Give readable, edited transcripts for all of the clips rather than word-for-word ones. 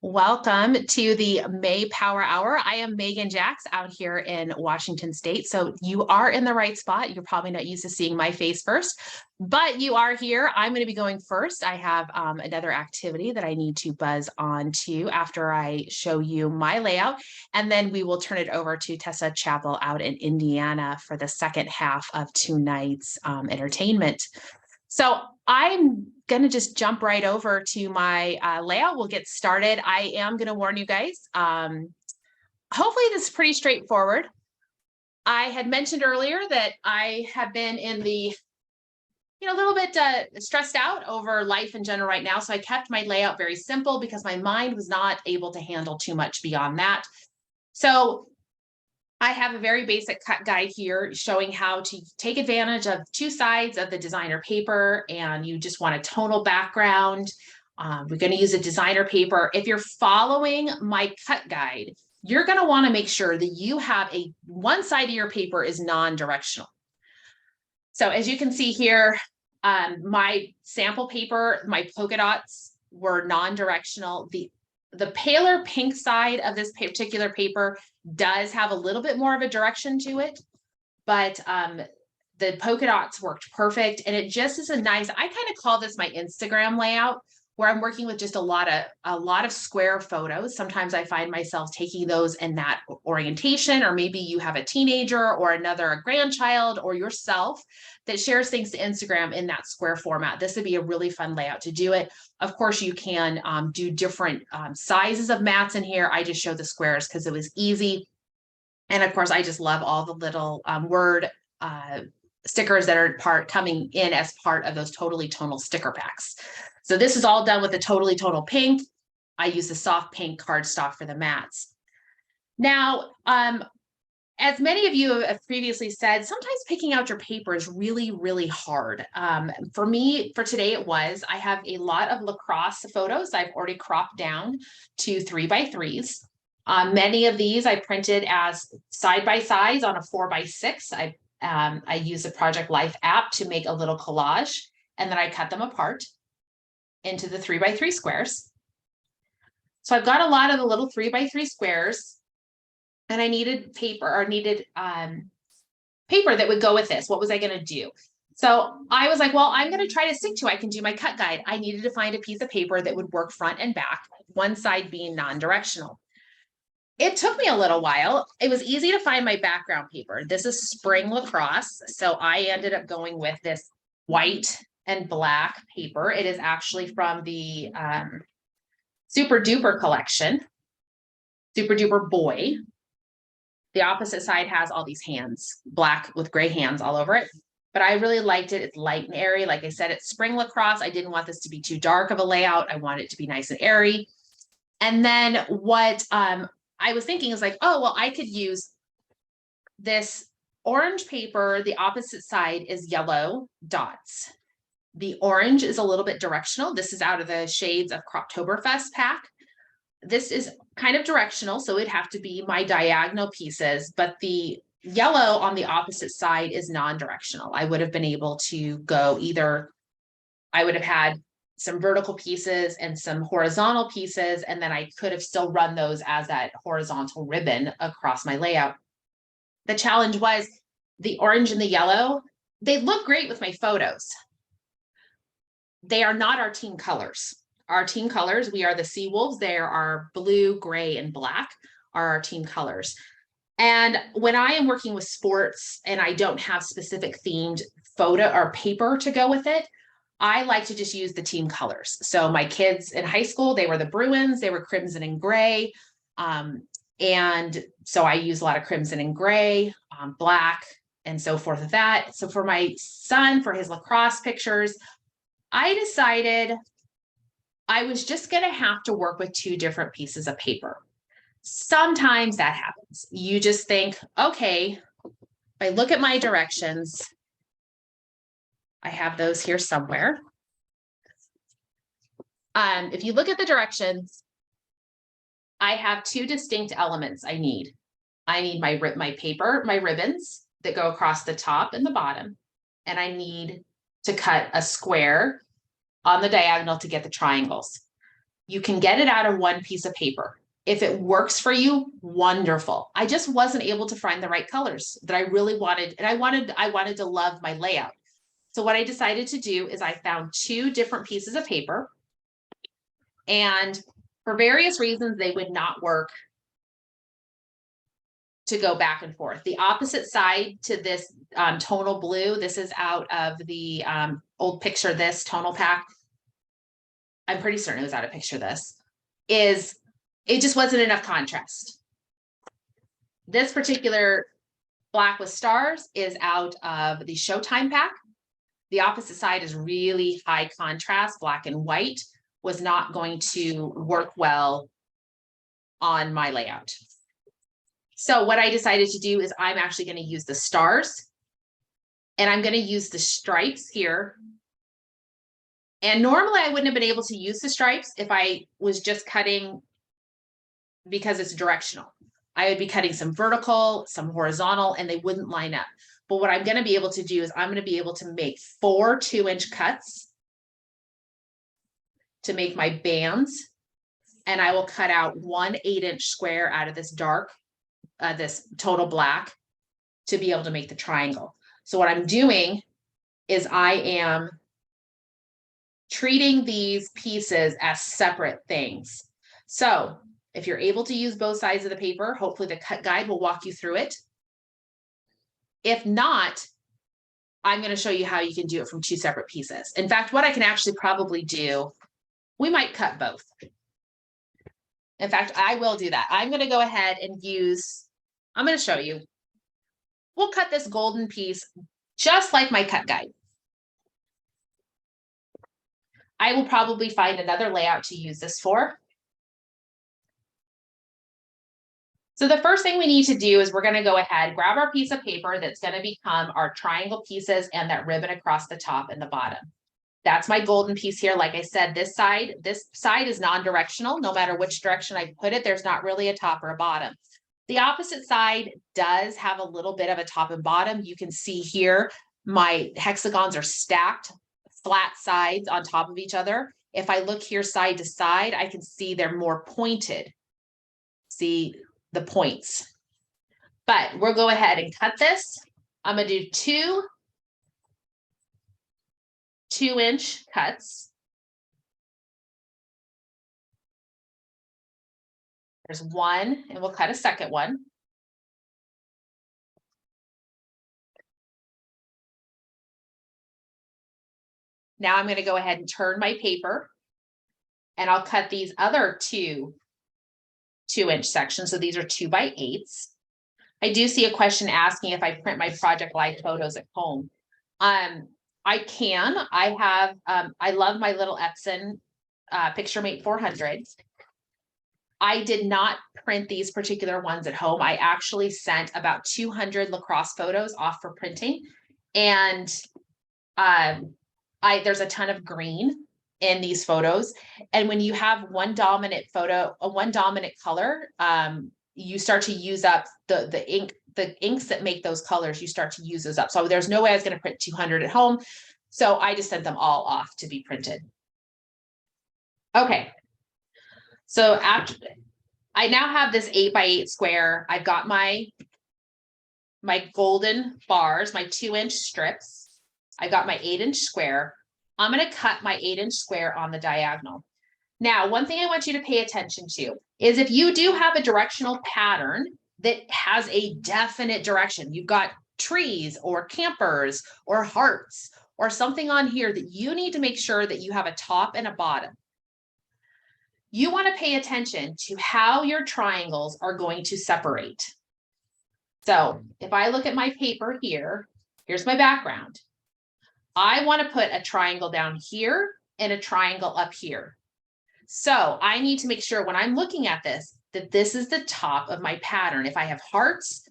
Welcome to the May Power Hour. I am Megan Jax out here in Washington State. So you are in the right spot. You're probably not used to seeing my face first, but you are here. I'm going to be going first. I have another activity that I need to buzz on to after I show you my layout. And then we will turn it over to Tessa Chapel out in Indiana for the second half of tonight's entertainment. So I'm going to just jump right over to my layout. We'll get started. I am going to warn you guys. Hopefully this is pretty straightforward. I had mentioned earlier that I have been in the, a little bit stressed out over life in general right now. So I kept my layout very simple because my mind was not able to handle too much beyond that. So I have a very basic cut guide here showing how to take advantage of two sides of the designer paper, and you just want a tonal background. We're going to use a designer paper. If you're following my cut guide, you're going to want to make sure that you have one side of your paper is non-directional. So as you can see here, my sample paper, my polka dots were non-directional. The paler pink side of this particular paper does have a little bit more of a direction to it, but the polka dots worked perfect. And it just is I kind of call this my Instagram layout, where I'm working with just a lot of square photos. Sometimes I find myself taking those in that orientation, or maybe you have a teenager or a grandchild or yourself that shares things to Instagram in that square format. This would be a really fun layout to do it. Of course, you can do different sizes of mats in here. I just showed the squares because it was easy. And of course, I just love all the little word stickers that are coming in as part of those totally tonal sticker packs. So this is all done with a totally tonal pink. I use the soft pink cardstock for the mats. Now, as many of you have previously said, sometimes picking out your paper is really, really hard. For me, for today, I have a lot of lacrosse photos I've already cropped down to 3x3s. Many of these I printed as side-by-sides on a 4x6. I use the Project Life app to make a little collage, and then I cut them apart into the 3x3 squares. So I've got a lot of the little 3x3 squares, and I needed paper that would go with this. What was I going to do? So I was like, well, I'm going to try to stick to, I can do my cut guide. I needed to find a piece of paper that would work front and back, one side being non-directional. It took me a little while. It was easy to find my background paper. This is spring lacrosse. So I ended up going with this white and black paper. It is actually from the Super Duper collection, Super Duper Boy. The opposite side has all these hands, black with gray hands all over it. But I really liked it. It's light and airy. Like I said, it's spring lacrosse. I didn't want this to be too dark of a layout. I want it to be nice and airy. And then what I was thinking is like, oh, well, I could use this orange paper. The opposite side is yellow dots. The orange is a little bit directional. This is out of the Shades of Croptoberfest pack. This is kind of directional, so it'd have to be my diagonal pieces, but the yellow on the opposite side is non-directional. I would have been able to go either, I would have had some vertical pieces and some horizontal pieces, and then I could have still run those as that horizontal ribbon across my layout. The challenge was the orange and the yellow. They look great with my photos. They are not our team colors. Our team colors, we are the Seawolves. There are blue, gray, and black are our team colors. And when I am working with sports and I don't have specific themed photo or paper to go with it, I like to just use the team colors. So my kids in high school, they were the Bruins, they were crimson and gray. And so I use a lot of crimson and gray, black, and so forth of that. So for my son, for his lacrosse pictures, I decided I was just going to have to work with two different pieces of paper. Sometimes that happens. You just think, okay, if I look at my directions, I have those here somewhere. If you look at the directions, I have two distinct elements I need. I need my paper, my ribbons that go across the top and the bottom, and I need to cut a square on the diagonal to get the triangles. You can get it out of one piece of paper. If it works for you, wonderful. I just wasn't able to find the right colors that I really wanted. And I wanted to love my layout. So what I decided to do is I found 2 different pieces of paper, and for various reasons, they would not work to go back and forth. The opposite side to this tonal blue, this is out of the old Picture This tonal pack. I'm pretty certain it was out of Picture This. It just wasn't enough contrast. This particular Black with Stars is out of the Showtime pack. The opposite side is really high contrast, black and white, was not going to work well on my layout. So what I decided to do is I'm actually going to use the stars, and I'm going to use the stripes here. And normally I wouldn't have been able to use the stripes if I was just cutting because it's directional. I would be cutting some vertical, some horizontal, and they wouldn't line up. But what I'm going to be able to do is I'm going to be able to make 4 2-inch cuts to make my bands. And I will cut out 1 8-inch square out of this dark, this total black, to be able to make the triangle. So what I'm doing is I am treating these pieces as separate things. So if you're able to use both sides of the paper, hopefully the cut guide will walk you through it. If not, I'm going to show you how you can do it from 2 separate pieces. In fact, what I can actually probably do, we might cut both. In fact, I will do that. I'm going to go ahead and I'm going to show you. We'll cut this golden piece just like my cut guide. I will probably find another layout to use this for. So the first thing we need to do is we're going to go ahead, grab our piece of paper that's going to become our triangle pieces and that ribbon across the top and the bottom. That's my golden piece here. Like I said, this side is non-directional. No matter which direction I put it, there's not really a top or a bottom. The opposite side does have a little bit of a top and bottom. You can see here, my hexagons are stacked, flat sides on top of each other. If I look here side to side, I can see they're more pointed. See the points. But we'll go ahead and cut this. I'm going to do 2 2-inch cuts. There's 1, and we'll cut a second one. Now I'm going to go ahead and turn my paper, and I'll cut these other 2 2-inch sections. So these are 2 by 8s. I do see a question asking if I print my project live photos at home. I can. I love my little Epson PictureMate 400. I did not print these particular ones at home. I actually sent about 200 lacrosse photos off for printing, and there's a ton of green in these photos. And when you have one dominant color, you start to use up the inks that make those colors, you start to use those up. So there's no way I was going to print 200 at home. So I just sent them all off to be printed. Okay. So after I now have this 8 by 8 square, I've got my golden bars, my 2-inch strips. I got my 8-inch square. I'm going to cut my 8-inch square on the diagonal. Now, one thing I want you to pay attention to is if you do have a directional pattern that has a definite direction, you've got trees or campers or hearts or something on here that you need to make sure that you have a top and a bottom. You want to pay attention to how your triangles are going to separate. So if I look at my paper here, here's my background. I want to put a triangle down here and a triangle up here. So I need to make sure when I'm looking at this, that this is the top of my pattern. If I have hearts,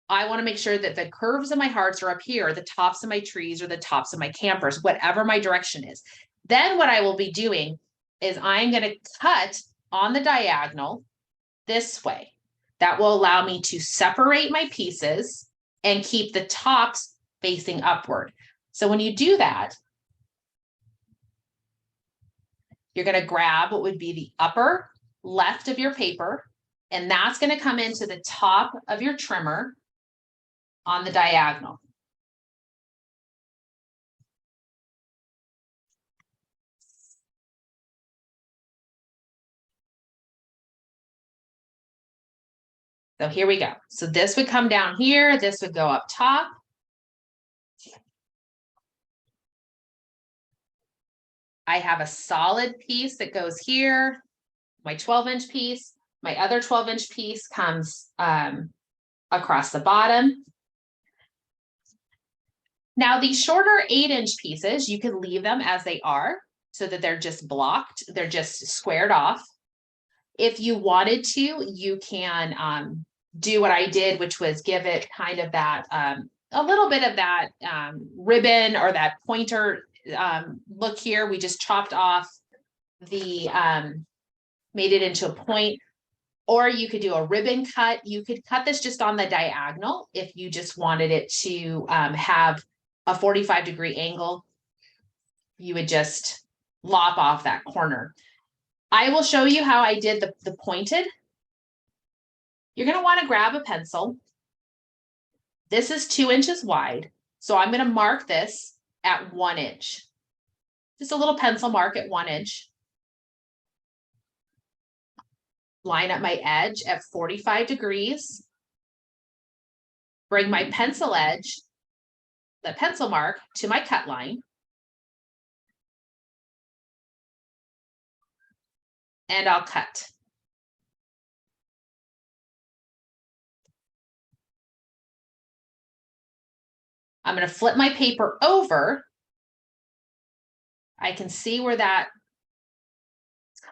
I want to make sure that the curves of my hearts are up here, the tops of my trees or the tops of my campers, whatever my direction is. Then what I will be doing is I'm going to cut on the diagonal this way. That will allow me to separate my pieces and keep the tops facing upward. So when you do that, you're going to grab what would be the upper left of your paper, and that's going to come into the top of your trimmer on the diagonal. So here we go. So this would come down here, this would go up top. I have a solid piece that goes here, my 12-inch piece. My other 12-inch piece comes across the bottom. Now, these shorter 8-inch pieces, you can leave them as they are so that they're just blocked, they're just squared off. If you wanted to, you can do what I did, which was give it kind of that, a little bit of that ribbon or that pointer look here. We just chopped off the, made it into a point, or you could do a ribbon cut. You could cut this just on the diagonal if you just wanted it to have a 45-degree angle. You would just lop off that corner. I will show you how I did the pointed. You're going to want to grab a pencil. This is 2 inches wide. So I'm going to mark this at 1 inch. Just a little pencil mark at 1 inch. Line up my edge at 45 degrees. Bring my pencil edge, the pencil mark, to my cut line. And I'll cut. I'm going to flip my paper over. I can see where that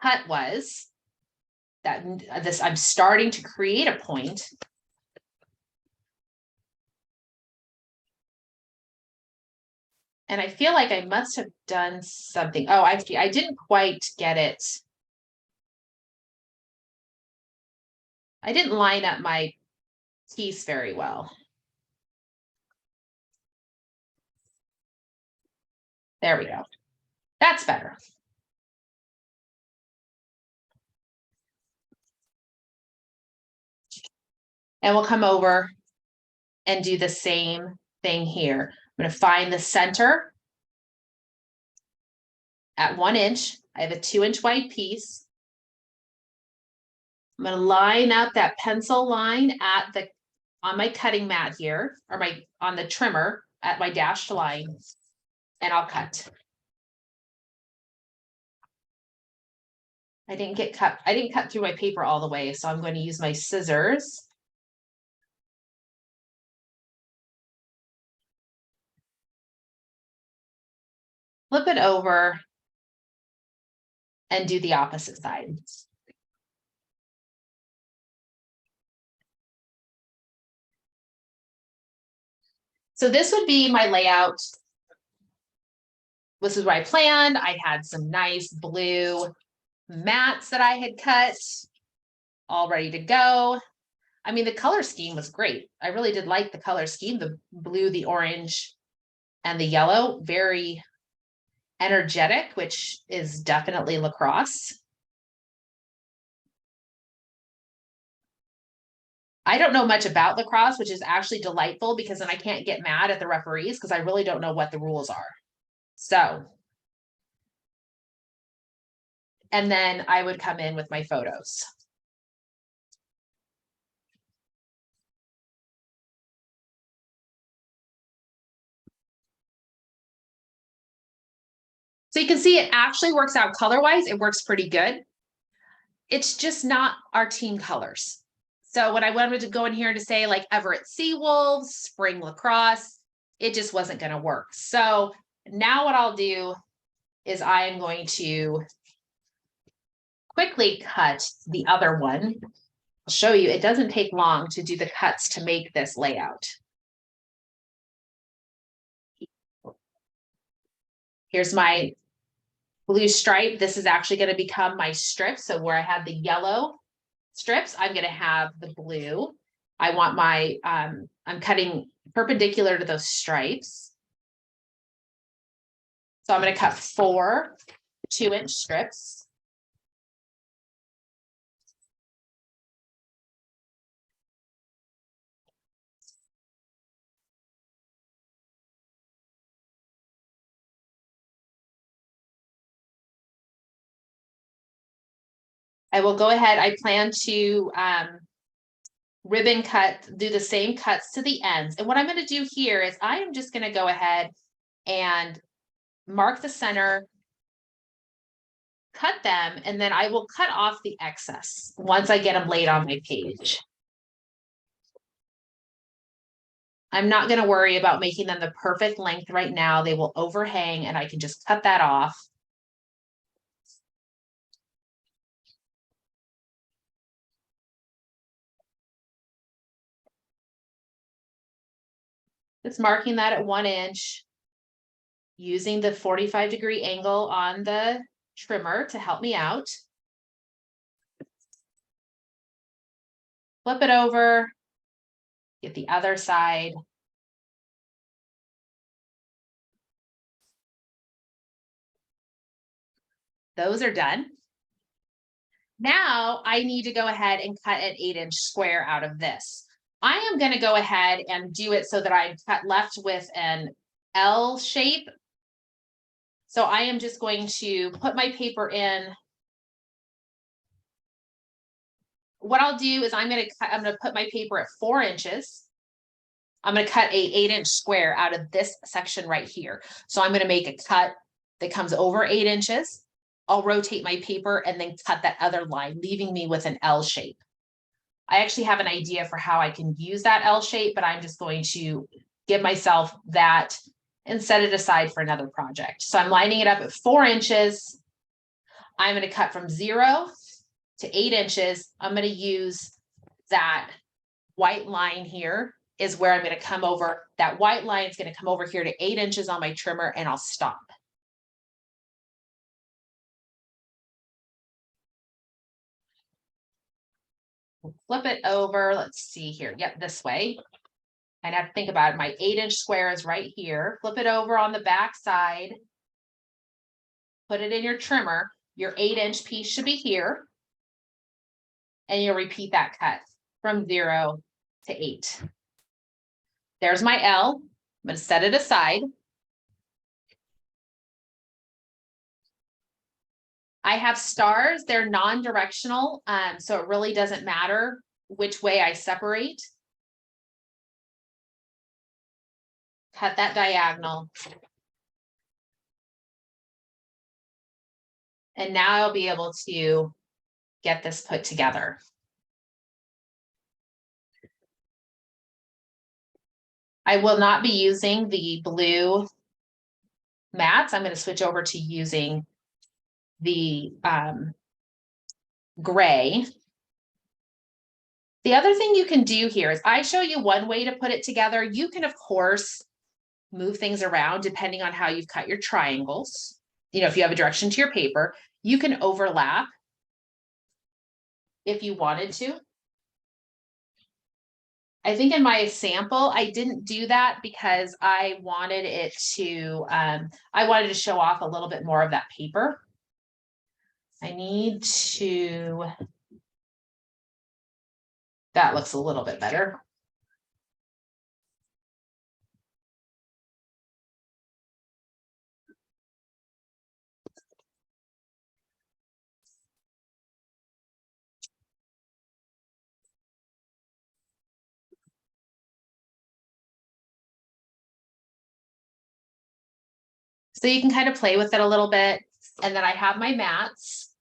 cut was. I'm starting to create a point. And I feel like I must have done something. Oh, I didn't quite get it. I didn't line up my piece very well. There we go. That's better. And we'll come over and do the same thing here. I'm going to find the center at 1 inch. I have a 2-inch wide piece. I'm going to line up that pencil line on my cutting mat here, or on the trimmer at my dashed line, and I'll cut. I didn't cut through my paper all the way, so I'm going to use my scissors. Flip it over and do the opposite side. So this would be my layout. This is what I planned. I had some nice blue mats that I had cut, all ready to go. I mean, the color scheme was great. I really did like the color scheme, the blue, the orange, and the yellow, very energetic, which is definitely lacrosse. I don't know much about lacrosse, which is actually delightful because then I can't get mad at the referees because I really don't know what the rules are. So, and then I would come in with my photos. So you can see it actually works out color-wise. It works pretty good. It's just not our team colors. So when I wanted to go in here to say like Everett Seawolves, spring lacrosse, it just wasn't going to work. So now what I'll do is I am going to quickly cut the other one. I'll show you, it doesn't take long to do the cuts to make this layout. Here's my blue stripe. This is actually going to become my strip. So where I had the yellow strips, I'm going to have the blue. I want my, I'm cutting perpendicular to those stripes. So I'm going to cut 4 2-inch strips. I will go ahead. I plan to ribbon cut, do the same cuts to the ends. And what I'm going to do here is I am just going to go ahead and mark the center, cut them, and then I will cut off the excess once I get them laid on my page. I'm not going to worry about making them the perfect length right now. They will overhang and I can just cut that off. It's marking that at 1 inch, using the 45-degree angle on the trimmer to help me out. Flip it over, get the other side. Those are done. Now I need to go ahead and cut an 8-inch square out of this. I am going to go ahead and do it so that I'm left with an L shape. So I am just going to put my paper in. What I'll do is I'm going to put my paper at 4 inches. I'm going to cut a 8-inch square out of this section right here. So I'm going to make a cut that comes over 8 inches. I'll rotate my paper and then cut that other line, leaving me with an L shape. I actually have an idea for how I can use that L shape, but I'm just going to give myself that and set it aside for another project. So I'm lining it up at 4 inches. I'm going to cut from 0 to 8 inches. I'm going to use that white line here is where I'm going to come over. That white line is going to come over here to 8 inches on my trimmer and I'll stop. Flip it over. Let's see here. Yep, this way. And I have to think about it. My 8-inch square is right here. Flip it over on the back side. Put it in your trimmer. Your 8-inch piece should be here. And you'll repeat that cut from 0 to 8. There's my L. I'm going to set it aside. I have stars. They're non-directional, so it really doesn't matter which way I separate. Cut that diagonal. And now I'll be able to get this put together. I will not be using the blue mats. I'm going to switch over to using the gray. The other thing you can do here is I show you one way to put it together. You can, of course, move things around depending on how you've cut your triangles. You know, if you have a direction to your paper, you can overlap if you wanted to. I think in my sample, I didn't do that because I wanted it to, I wanted to show off a little bit more of that paper. I need to, that looks a little bit better. So you can kind of play with it a little bit. And then I have my mats.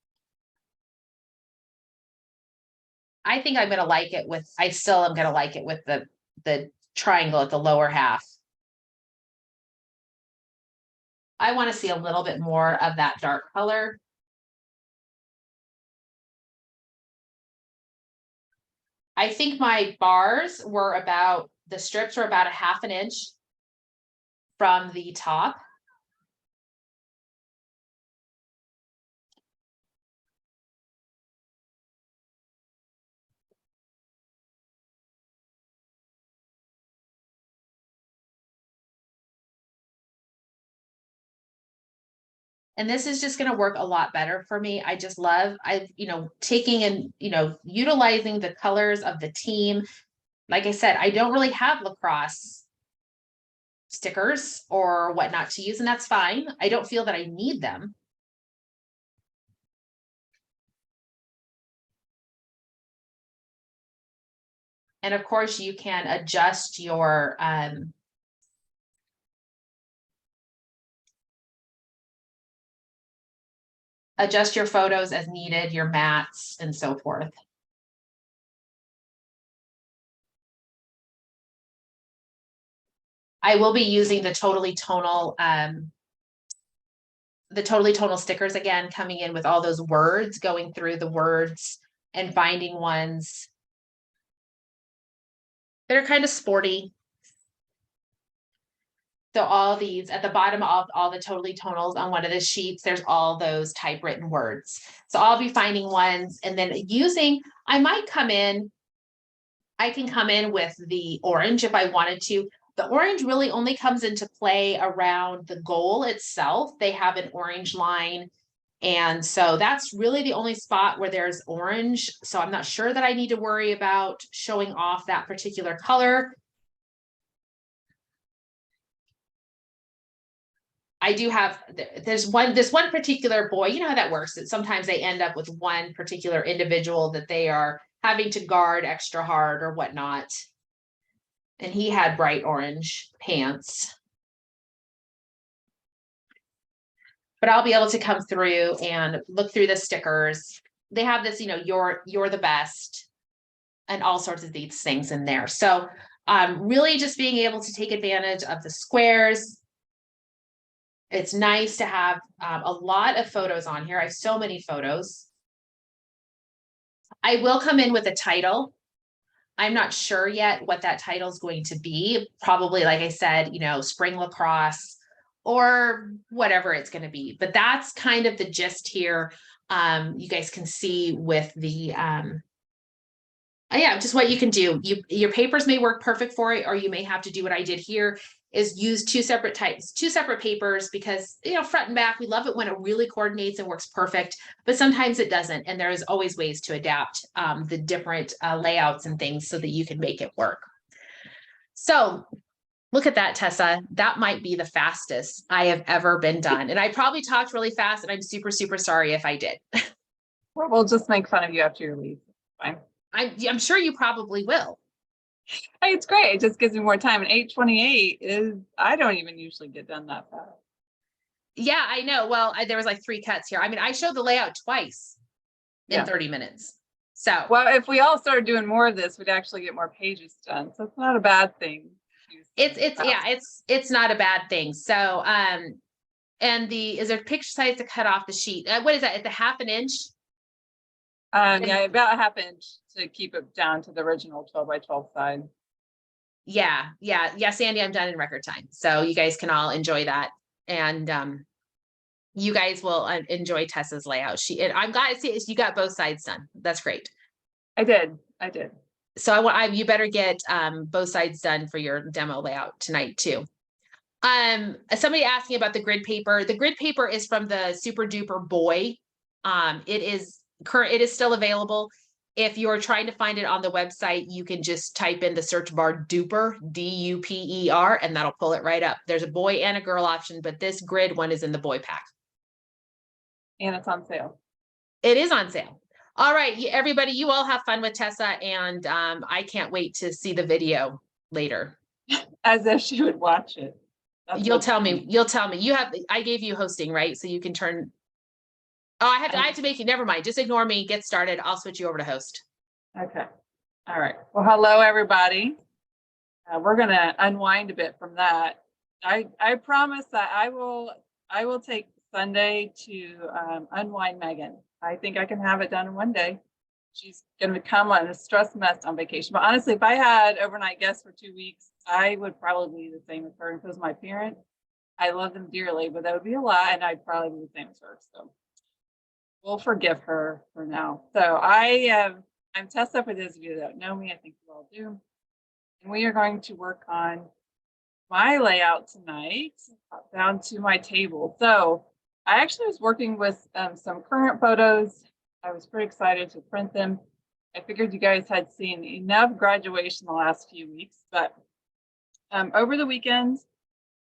I think I'm going to like it with, I still am going to like it with the triangle at the lower half. I want to see a little bit more of that dark color. I think my bars were about, the strips were about 1/2 inch from the top. And this is just going to work a lot better for me. I just love, taking and, utilizing the colors of the team. Like I said, I don't really have lacrosse stickers or whatnot to use, and that's fine. I don't feel that I need them. And of course, you can adjust your photos as needed, your mats and so forth. I will be using the totally tonal stickers again, coming in with all those words, going through the words and finding ones that are kind of sporty. So all these at the bottom of all the totally tonals on one of the sheets, there's all those typewritten words. So I'll be finding ones and then I can come in with the orange if I wanted to. The orange really only comes into play around the goal itself. They have an orange line. And so that's really the only spot where there's orange. So I'm not sure that I need to worry about showing off that particular color. I do have, this one particular boy, you know how that works, that sometimes they end up with one particular individual that they are having to guard extra hard or whatnot. And he had bright orange pants. But I'll be able to come through and look through the stickers. They have this, you're the best and all sorts of these things in there. So really just being able to take advantage of the squares. It's nice to have a lot of photos on here. I have so many photos. I will come in with a title. I'm not sure yet what that title is going to be. Probably, like I said, spring lacrosse or whatever it's going to be. But that's kind of the gist here. You guys can see with the, just what you can do. Your papers may work perfect for it, or you may have to do what I did here, is use two separate papers, because front and back, we love it when it really coordinates and works perfect, but sometimes it doesn't, and there's always ways to adapt the different layouts and things so that you can make it work. So look at that, Tessa. That might be the fastest I have ever been done, and I probably talked really fast, and I'm super, super sorry if I did. Well, we'll just make fun of you after your leave. Fine. I'm sure you probably will. Hey, it's great. It just gives me more time. And 8:28 is, I don't even usually get done that fast. Yeah, I know. Well, there was like 3 cuts here. I mean, I showed the layout twice in 30 minutes. So, well, if we all started doing more of this, we'd actually get more pages done. So it's not a bad thing. It's not a bad thing. So, and is there picture size to cut off the sheet? What is that? It's a 1/2 inch. Yeah, about a 1/2 inch to keep it down to the original 12 by 12 side. Yeah, Sandy, I'm done in record time. So you guys can all enjoy that. And you guys will enjoy Tessa's layout. I'm glad to see you got both sides done. That's great. I did. So you better get both sides done for your demo layout tonight too. Somebody asking about the grid paper. The grid paper is from the Super Duper Boy. It is still available. If you're trying to find it on the website, you can just type in the search bar Duper, D-U-P-E-R, and that'll pull it right up. There's a boy and a girl option, but this grid one is in the boy pack. And it's on sale. It is on sale. All right, everybody, you all have fun with Tessa, and I can't wait to see the video later. As if she would watch it. You'll tell me. I gave you hosting, right? So you can turn. Oh, I have to make you, never mind. Just ignore me, get started. I'll switch you over to host. Okay. All right. Well, hello, everybody. We're going to unwind a bit from that. I promise that I will take Sunday to unwind Megan. I think I can have it done in one day. She's going to come on a stress mess on vacation. But honestly, if I had overnight guests for 2 weeks, I would probably be the same as her. If it was my parent, I love them dearly, but that would be a lot, and I'd probably be the same as her. So we'll forgive her for now. So I'm Tessa, for those of you that don't know me. I think you all do. And we are going to work on my layout tonight, down to my table. So I actually was working with some current photos. I was pretty excited to print them. I figured you guys had seen enough graduation the last few weeks, but over the weekend,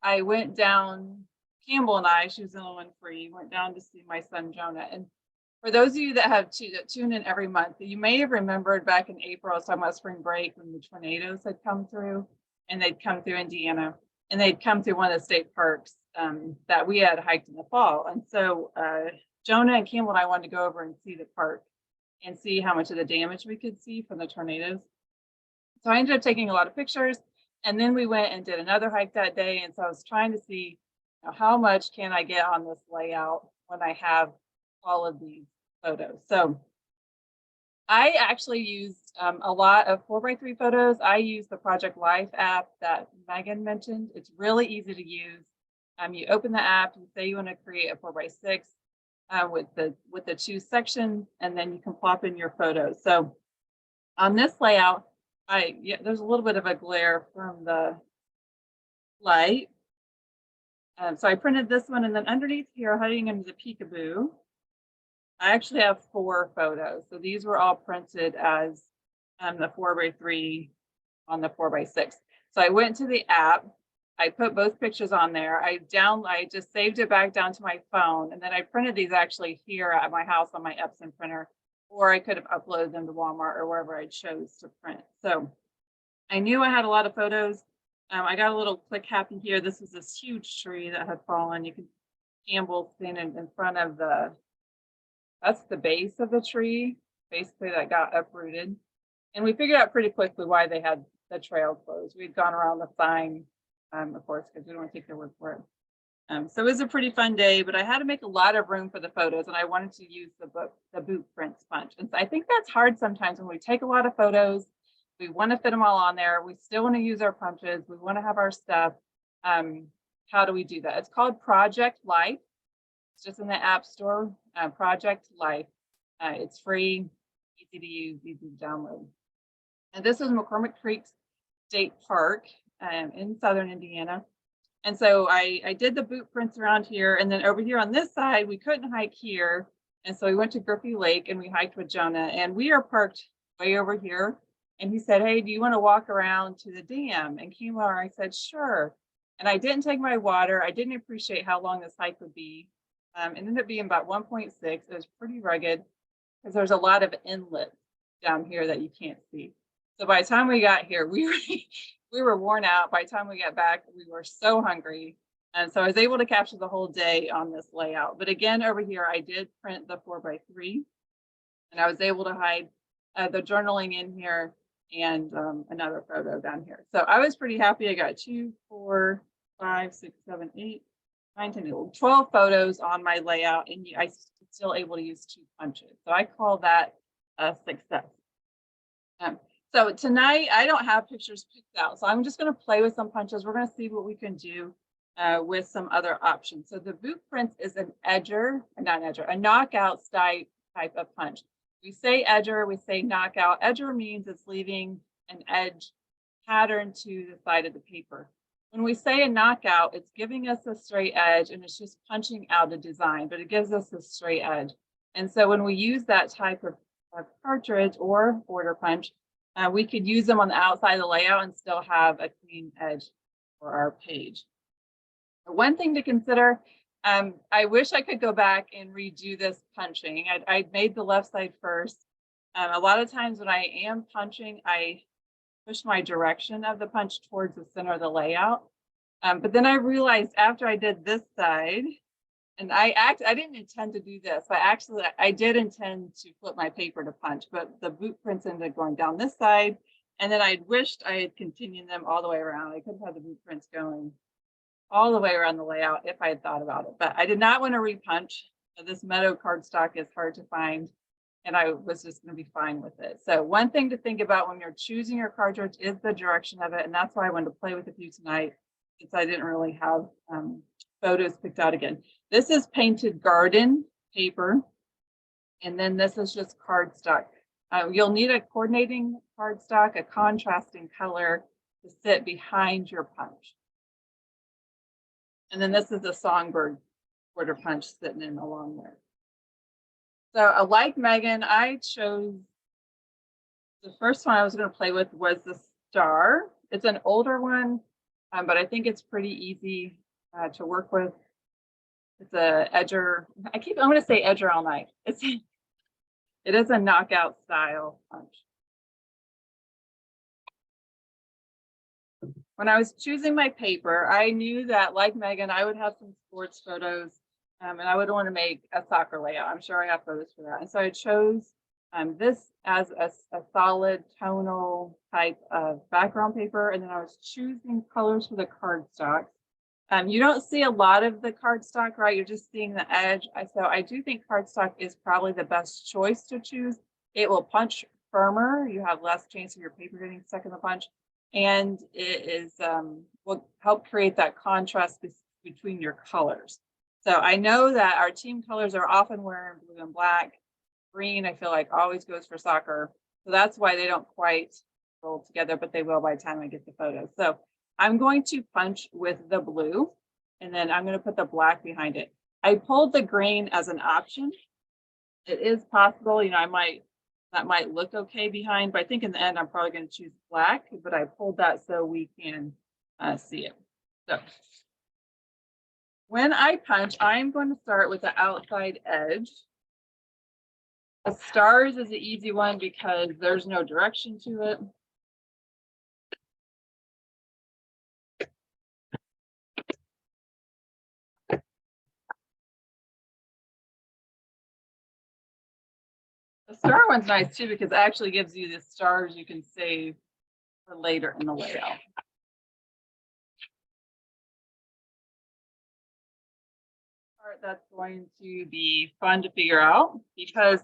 I went down, Campbell and I, she was the only one free, went down to see my son Jonah. And for those of you that that tune in every month, you may have remembered back in April, I was talking about spring break when the tornadoes had come through, and they'd come through Indiana, and they'd come through one of the state parks that we had hiked in the fall. And so Jonah and Campbell and I wanted to go over and see the park and see how much of the damage we could see from the tornadoes. So I ended up taking a lot of pictures, and then we went and did another hike that day. And so I was trying to see, you know, how much can I get on this layout when I have all of these photos. So I actually used a lot of 4x3 photos. I use the Project Life app that Megan mentioned. It's really easy to use. You open the app, you say you want to create a 4x6 with the two sections, and then you can plop in your photos. So on this layout, there's a little bit of a glare from the light. So I printed this one, and then underneath here, hiding under the peekaboo, I actually have 4 photos. So these were all printed as the 4x3 on the 4x6. So I went to the app, I put both pictures on there. I just saved it back down to my phone, and then I printed these actually here at my house on my Epson printer, or I could have uploaded them to Walmart or wherever I chose to print. So I knew I had a lot of photos. I got a little click happy here. This was this huge tree that had fallen. You can Campbell standing in front of that's the base of the tree, basically, that got uprooted. And we figured out pretty quickly why they had the trail closed. We'd gone around the sign, of course, because we don't want to take their word for it. So it was a pretty fun day, but I had to make a lot of room for the photos, and I wanted to use the boot print sponge. And so I think that's hard sometimes when we take a lot of photos. We want to fit them all on there. We still want to use our punches. We want to have our stuff. How do we do that? It's called Project Life. It's just in the App Store, Project Life. It's free, easy to use, easy to download. And this is McCormick Creek State Park in southern Indiana. And so I did the boot prints around here, and then over here on this side, we couldn't hike here. And so we went to Griffey Lake and we hiked with Jonah, and we are parked way over here. And he said, "Hey, do you want to walk around to the dam?" And came over, I said, "Sure." And I didn't take my water. I didn't appreciate how long this hike would be. It ended up being about 1.6. It was pretty rugged because there's a lot of inlets down here that you can't see. So by the time we got here, we were worn out. By the time we got back, we were so hungry. And so I was able to capture the whole day on this layout. But again, over here, I did print the 4x3, and I was able to hide the journaling in here and another photo down here. So I was pretty happy. I got 2, 4, 5, 6, 7, 8, 9, 10, 12 photos on my layout, and I was still able to use 2 punches. So I call that a success. So tonight I don't have pictures picked out, so I'm just going to play with some punches. We're going to see what we can do with some other options. So the boot prints is an a knockout type of punch. We say edger, we say knockout. Edger means it's leaving an edge pattern to the side of the paper. When we say a knockout, it's giving us a straight edge, and it's just punching out a design, but it gives us a straight edge. And so when we use that type of cartridge or border punch, we could use them on the outside of the layout and still have a clean edge for our page. One thing to consider, I wish I could go back and redo this punching. I made the left side first. A lot of times when I am punching, I push my direction of the punch towards the center of the layout. But then I realized after I did this side, and I didn't intend to do this, but actually I did intend to flip my paper to punch, but the boot prints ended up going down this side. And then I wished I had continued them all the way around. I could have had the boot prints going all the way around the layout if I had thought about it, but I did not want to repunch. This meadow cardstock is hard to find, and I was just going to be fine with it. So one thing to think about when you're choosing your cartridge is the direction of it, and that's why I wanted to play with a few tonight, since I didn't really have photos picked out again. This is painted garden paper, and then this is just cardstock. You'll need a coordinating cardstock, a contrasting color to sit behind your punch. And then this is a songbird quarter punch sitting in along there. So like Megan, I chose, the first one I was going to play with was the star. It's an older one, but I think it's pretty easy to work with. It's a edger. I'm going to say edger all night. It is a knockout style punch. When I was choosing my paper, I knew that, like Megan, I would have some sports photos, and I would want to make a soccer layout. I'm sure I have photos for that. And so I chose this as a solid tonal type of background paper. And then I was choosing colors for the cardstock. You don't see a lot of the cardstock, right? You're just seeing the edge. So I do think cardstock is probably the best choice to choose. It will punch firmer. You have less chance of your paper getting stuck in the punch. And it is will help create that contrast between your colors. So I know that our team colors are often wearing blue and black. Green, I feel like always goes for soccer. So that's why they don't quite roll together, but they will by the time I get the photos. So I'm going to punch with the blue, and then I'm going to put the black behind it. I pulled the green as an option. It is possible, you know, that might look okay behind, but I think in the end, I'm probably going to choose black, but I pulled that so we can see it. So when I punch, I'm going to start with the outside edge. The stars is an easy one because there's no direction to it. The star one's nice too because it actually gives you the stars you can save for later in the layout. That's going to be fun to figure out because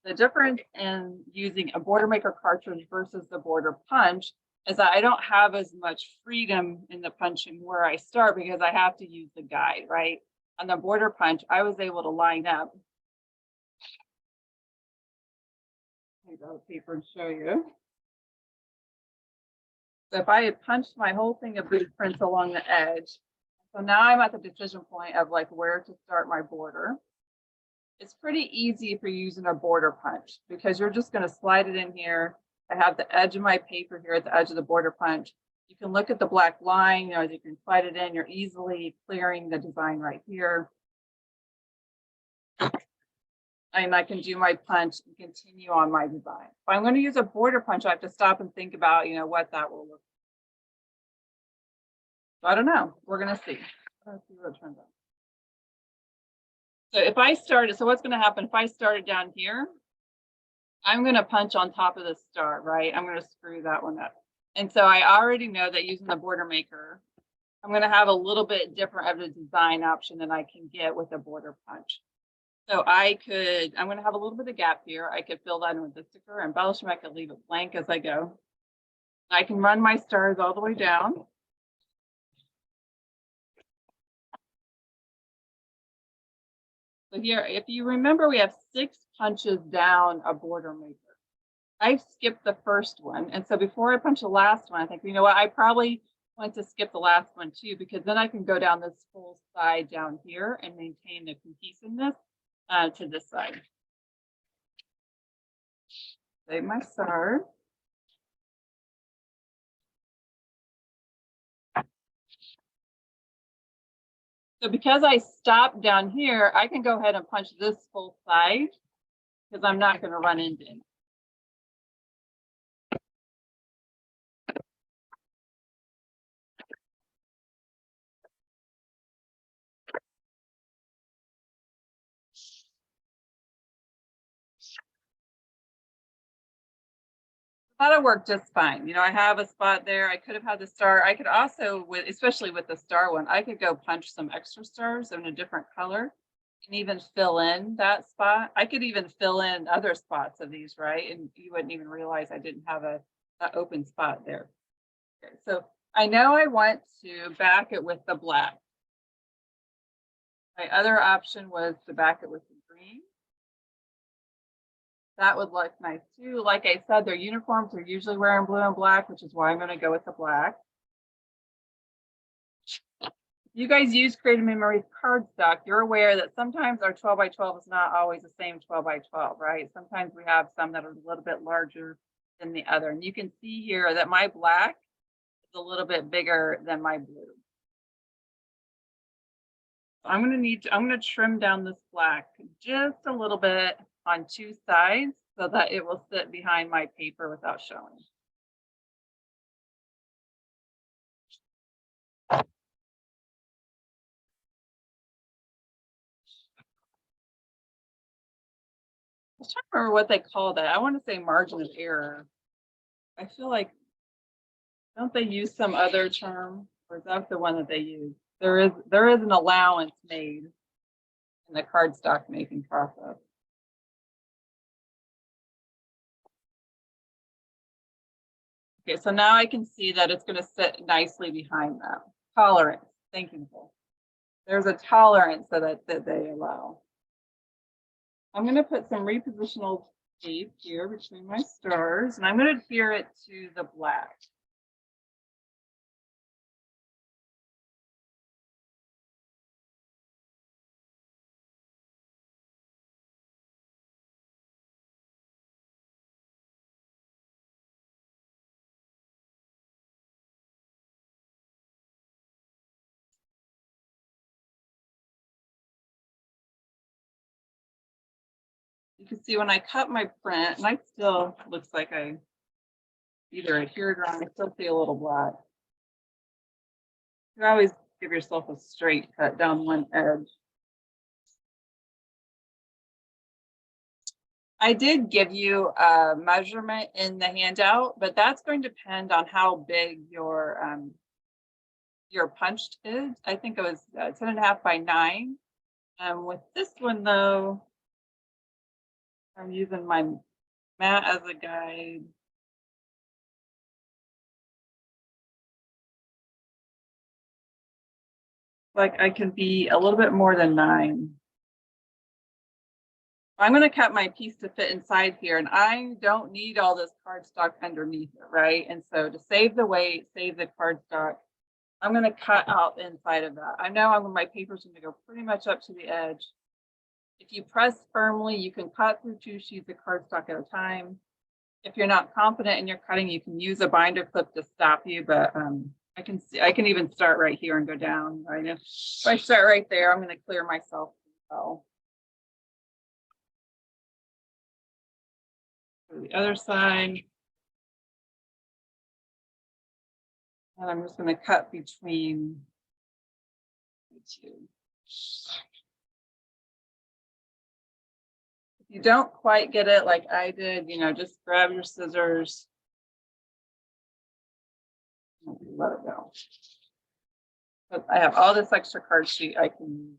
the difference in using a border maker cartridge versus the border punch is that I don't have as much freedom in the punching where I start because I have to use the guide, right? On the border punch, I was able to line up. Let me go to paper and show you. So if I had punched my whole thing of blueprints along the edge, so now I'm at the decision point of like where to start my border. It's pretty easy if you're using a border punch because you're just going to slide it in here. I have the edge of my paper here at the edge of the border punch. You can look at the black line, you know, as you can slide it in, you're easily clearing the design right here. And I can do my punch and continue on my design. If I'm going to use a border punch, I have to stop and think about, you know, what that will look like. So I don't know. We're going to see. Let's see what it turns out. So if I started, so what's going to happen if I started down here? I'm going to punch on top of the star, right? I'm going to screw that one up. And so I already know that using the border maker, I'm going to have a little bit different of a design option than I can get with a border punch. So I'm going to have a little bit of gap here. I could fill that in with the sticker, embellish them. I could leave it blank as I go. I can run my stars all the way down. So here, if you remember, we have 6 punches down a border maker. I skipped the first one. And so before I punch the last one, I think, you know what, I probably want to skip the last one too, because then I can go down this whole side down here and maintain the cohesiveness to this side. Save my star. So because I stopped down here, I can go ahead and punch this full side because I'm not going to run into it. That'll work just fine. You know, I have a spot there. I could have had the star. I could also, especially with the star one, I could go punch some extra stars in a different color and even fill in that spot. I could even fill in other spots of these, right? And you wouldn't even realize I didn't have an open spot there. Okay, so I know I want to back it with the black. My other option was to back it with the green. That would look nice too. Like I said, their uniforms are usually wearing blue and black, which is why I'm going to go with the black. you guys use Creative Memories cardstock, you're aware that sometimes our 12 by 12 is not always the same 12 by 12, right? Sometimes we have some that are a little bit larger than the other. And you can see here that my black is a little bit bigger than my blue. I'm gonna trim down this black just a little bit on two sides so that it will sit behind my paper without showing. I was trying to remember what they call that. I want to say margin of error. I feel like, don't they use some other term, or is that the one that they use? There is an allowance made in the cardstock making process. Okay, so now I can see that it's going to sit nicely behind that. Tolerance. Thank you, Nicole. There's a tolerance that they allow. I'm going to put some repositional tape here between my stars, and I'm going to adhere it to the black. You can see when I cut my print, and I still looks like I either adhered wrong, I still see a little black. You always give yourself a straight cut down one edge. I did give you a measurement in the handout, but that's going to depend on how big your punched is. I think it was 10.5 by 9. With this one though, I'm using my mat as a guide. Like I can be a little bit more than 9. I'm going to cut my piece to fit inside here, and I don't need all this cardstock underneath it, right? And so to save the weight, save the cardstock, I'm going to cut out the inside of that. I know my paper's going to go pretty much up to the edge. If you press firmly, you can cut through 2 sheets of cardstock at a time. If you're not confident in your cutting, you can use a binder clip to stop you, but I can even start right here and go down, right? If I start right there, I'm going to clear myself well. The other side. And I'm just going to cut between the two. If you don't quite get it like I did, just grab your scissors. Let it go. But I have all this extra card sheet I can use.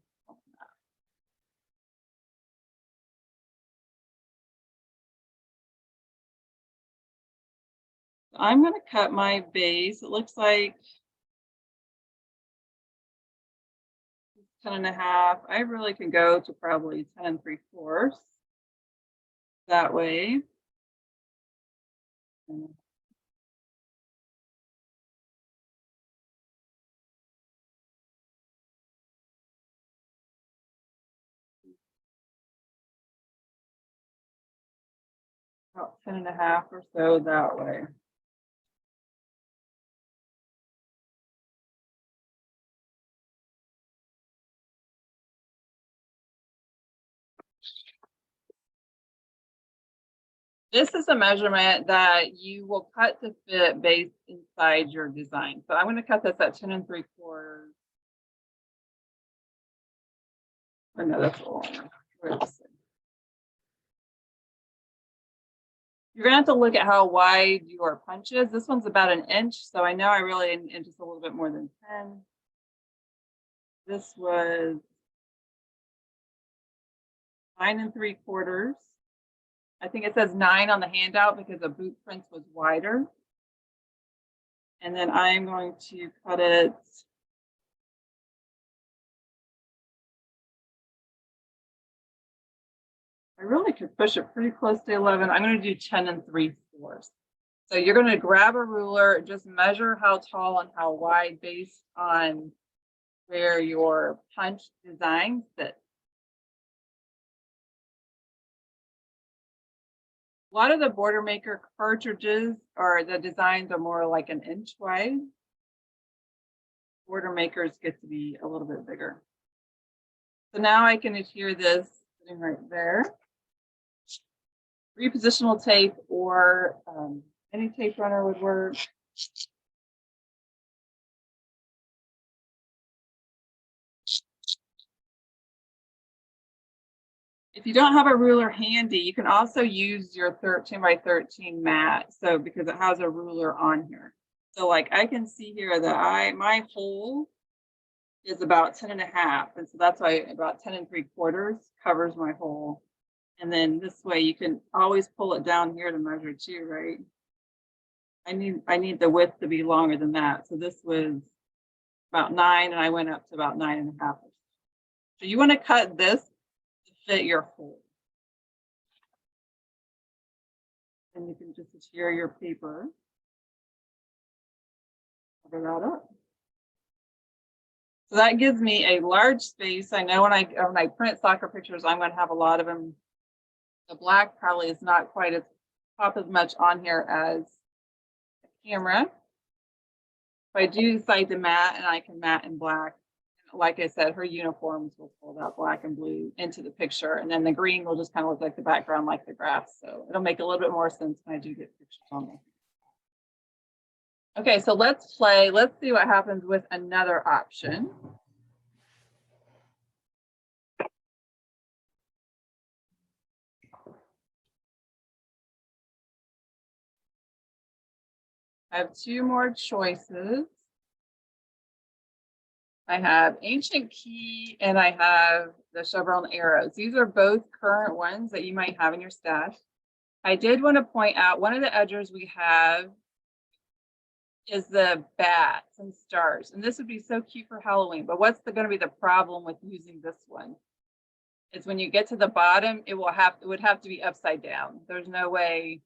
I'm going to cut my base. It looks like 10.5. I really can go to probably 10 3/4 that way. About 10.5 or so that way. This is a measurement that you will cut to fit based inside your design. So I'm going to cut this at 10 3/4. Or no, that's a little longer. You're going to have to look at how wide your punch is. This one's about 1 inch. So I know I really need just a little bit more than 10. This was 9 3/4. I think it says 9 on the handout because the boot prints was wider. And then I'm going to cut it. I really could push it pretty close to 11. I'm going to do 10 3/4. So you're going to grab a ruler, just measure how tall and how wide based on where your punch design sits. A lot of the Border Maker cartridges or the designs are more like an inch wide. Border Makers get to be a little bit bigger. So now I can adhere this sitting right there. Repositional tape or any tape runner would work. If you don't have a ruler handy, you can also use your 13 by 13 mat. So because it has a ruler on here. So like I can see here that my hole is about 10.5. And so that's why about 10 3/4 covers my hole. And then this way you can always pull it down here to measure too, right? I need the width to be longer than that. So this was about 9 and I went up to about 9.5. So you want to cut this to fit your hole. And you can just adhere your paper. Cover that up. So that gives me a large space. I know when I print soccer pictures, I'm going to have a lot of them. The black probably is not quite as pop as much on here as the camera. If I do decide to matte, and I can matte in black, like I said, her uniforms will pull that black and blue into the picture, and then the green will just kind of look like the background, like the grass. So it'll make a little bit more sense when I do get pictures on there. Okay, so let's play. Let's see what happens with another option. I have 2 more choices. I have Ancient Key and I have the Chevron Arrows. These are both current ones that you might have in your stash. I did want to point out one of the edgers we have is the bats and stars. And this would be so cute for Halloween. But what's going to be the problem with using this one? Is when you get to the bottom, it would have to be upside down. There's no way.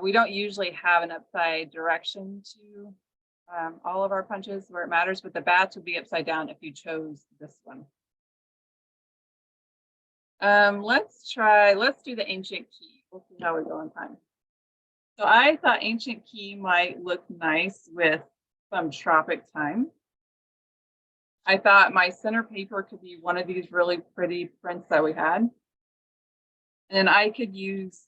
We don't usually have an upside direction to all of our punches where it matters, but the bats would be upside down if you chose this one. Let's do the Ancient Key. We'll see how we go on time. So I thought Ancient Key might look nice with some tropic time. I thought my center paper could be one of these really pretty prints that we had. And then I could use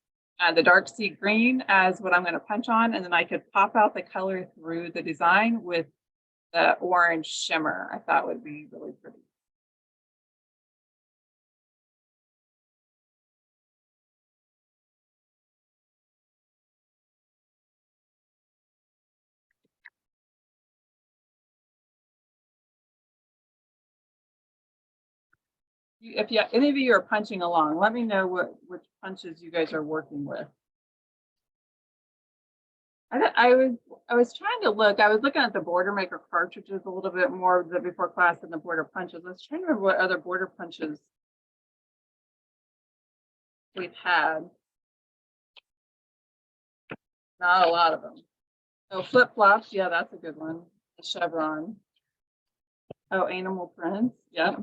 the dark sea green as what I'm going to punch on, and then I could pop out the color through the design with the orange shimmer. I thought would be really pretty. If any of you are punching along, let me know which punches you guys are working with. I was trying to look. I was looking at the Border Maker cartridges a little bit more before class than the border punches. I was trying to remember what other border punches we've had. Not a lot of them. Oh, flip flops. Yeah, that's a good one. The chevron. Oh, animal prints. Yeah.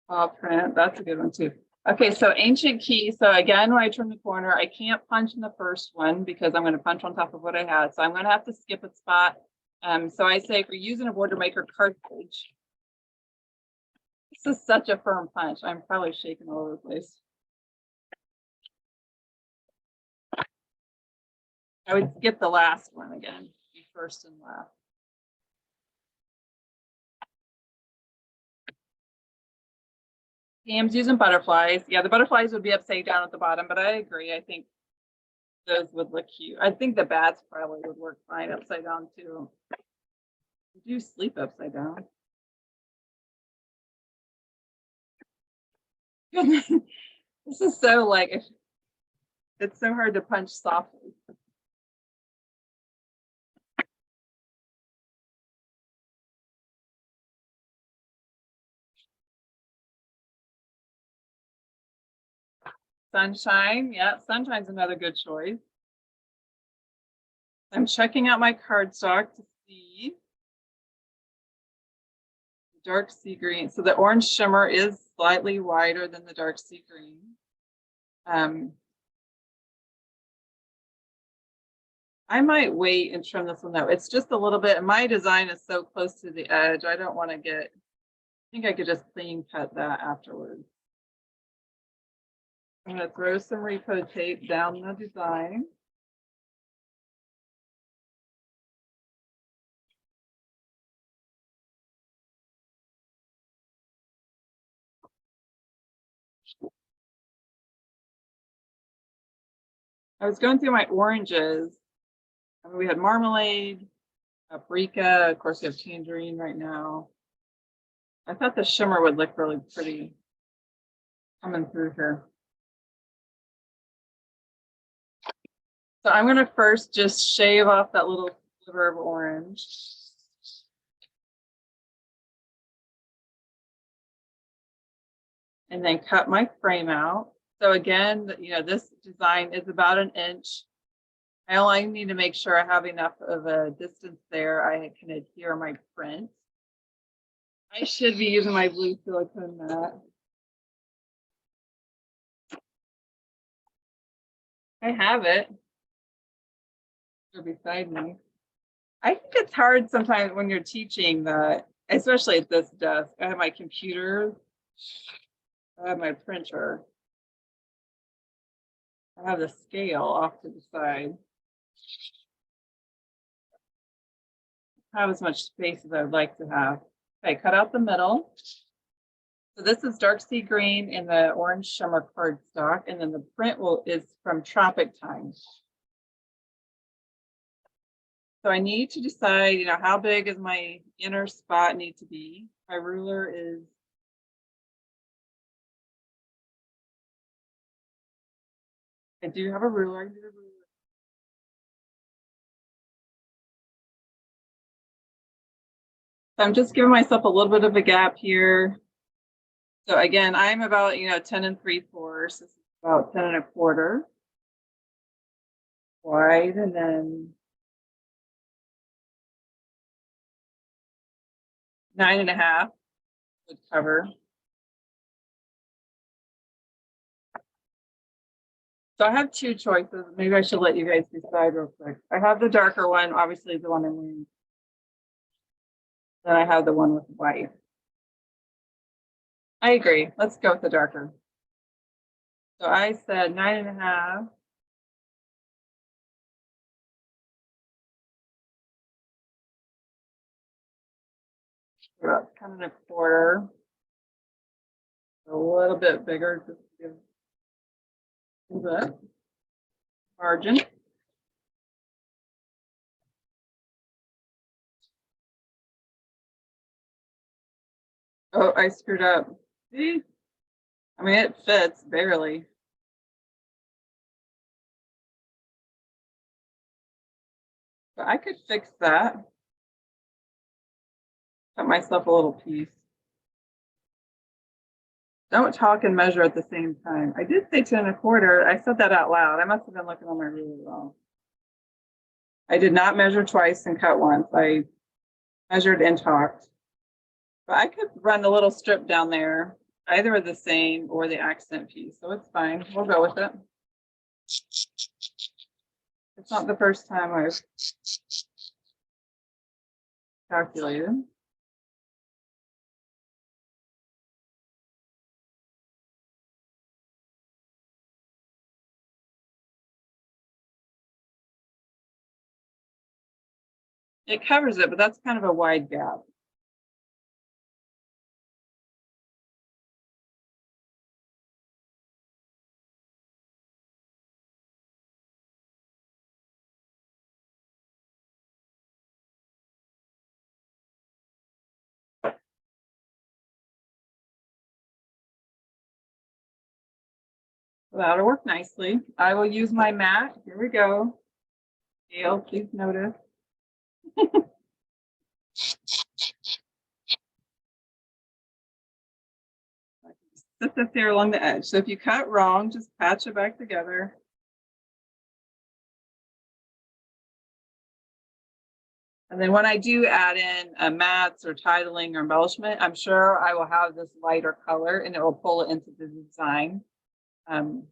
Paw print. That's a good one too. Okay, so Ancient Key. So again, when I turn the corner, I can't punch in the first one because I'm going to punch on top of what I had. So I'm going to have to skip a spot. So I say if you're using a Border Maker cartridge, this is such a firm punch. I'm probably shaking all over the place. I would skip the last one again, be first and last. Pam's using butterflies. Yeah, the butterflies would be upside down at the bottom, but I agree. I think those would look cute. I think the bats probably would work fine upside down too. You do sleep upside down. This is so like, it's so hard to punch softly. sunshine. Yeah, sunshine's another good choice. I'm checking out my cardstock to see dark sea green. So the orange shimmer is slightly wider than the dark sea green. I might wait and trim this one though. It's just a little bit, my design is so close to the edge. I don't want to get, I think I could just clean cut that afterwards. I'm going to throw some repo tape down the design. I was going through my oranges. I mean, we had marmalade, paprika, of course we have tangerine right now. I thought the shimmer would look really pretty coming through here. So I'm going to first just shave off that little sliver of orange. And then cut my frame out. So again, you know, this design is about 1 inch. I only need to make sure I have enough of a distance there I can adhere my print. I should be using my blue silicone mat. I have it. They're beside me. I think it's hard sometimes when you're teaching that, especially at this desk. I have my computer, I have my printer, I have the scale off to the side. I have as much space as I would like to have. Okay, cut out the middle. So this is dark sea green in the orange shimmer cardstock, and then the print is from Tropic Time. So I need to decide, you know, how big does my inner spot need to be? My ruler is, I do have a ruler. I need a ruler. So I'm just giving myself a little bit of a gap here. So again, I'm about, you know, 10 3/4. This is about 10 1/4 wide, and then 9 1/2 would cover. So I have two choices. Maybe I should let you guys decide real quick. I have the darker one, obviously the one I'm wearing. Then I have the one with white. I agree. Let's go with the darker. So I said 9 1/2. About 10 1/4. A little bit bigger, just to give the margin. Oh, I screwed up. See? I mean, it fits barely. But I could fix that. Cut myself a little piece. Don't talk and measure at the same time. I did say 10 1/4. I said that out loud. I must have been looking on my ruler wrong. I did not measure twice and cut once. I measured and talked. But I could run a little strip down there, either the same or the accent piece. So it's fine. We'll go with it. It's not the first time I've calculated. It covers it, but that's kind of a wide gap. That'll work nicely. I will use my mat. Here we go. Gail, please notice. I can Sit this here along the edge. So if you cut wrong, just patch it back together. And then when I do add in mats or titling or embellishment, I'm sure I will have this lighter color and it will pull it into the design. And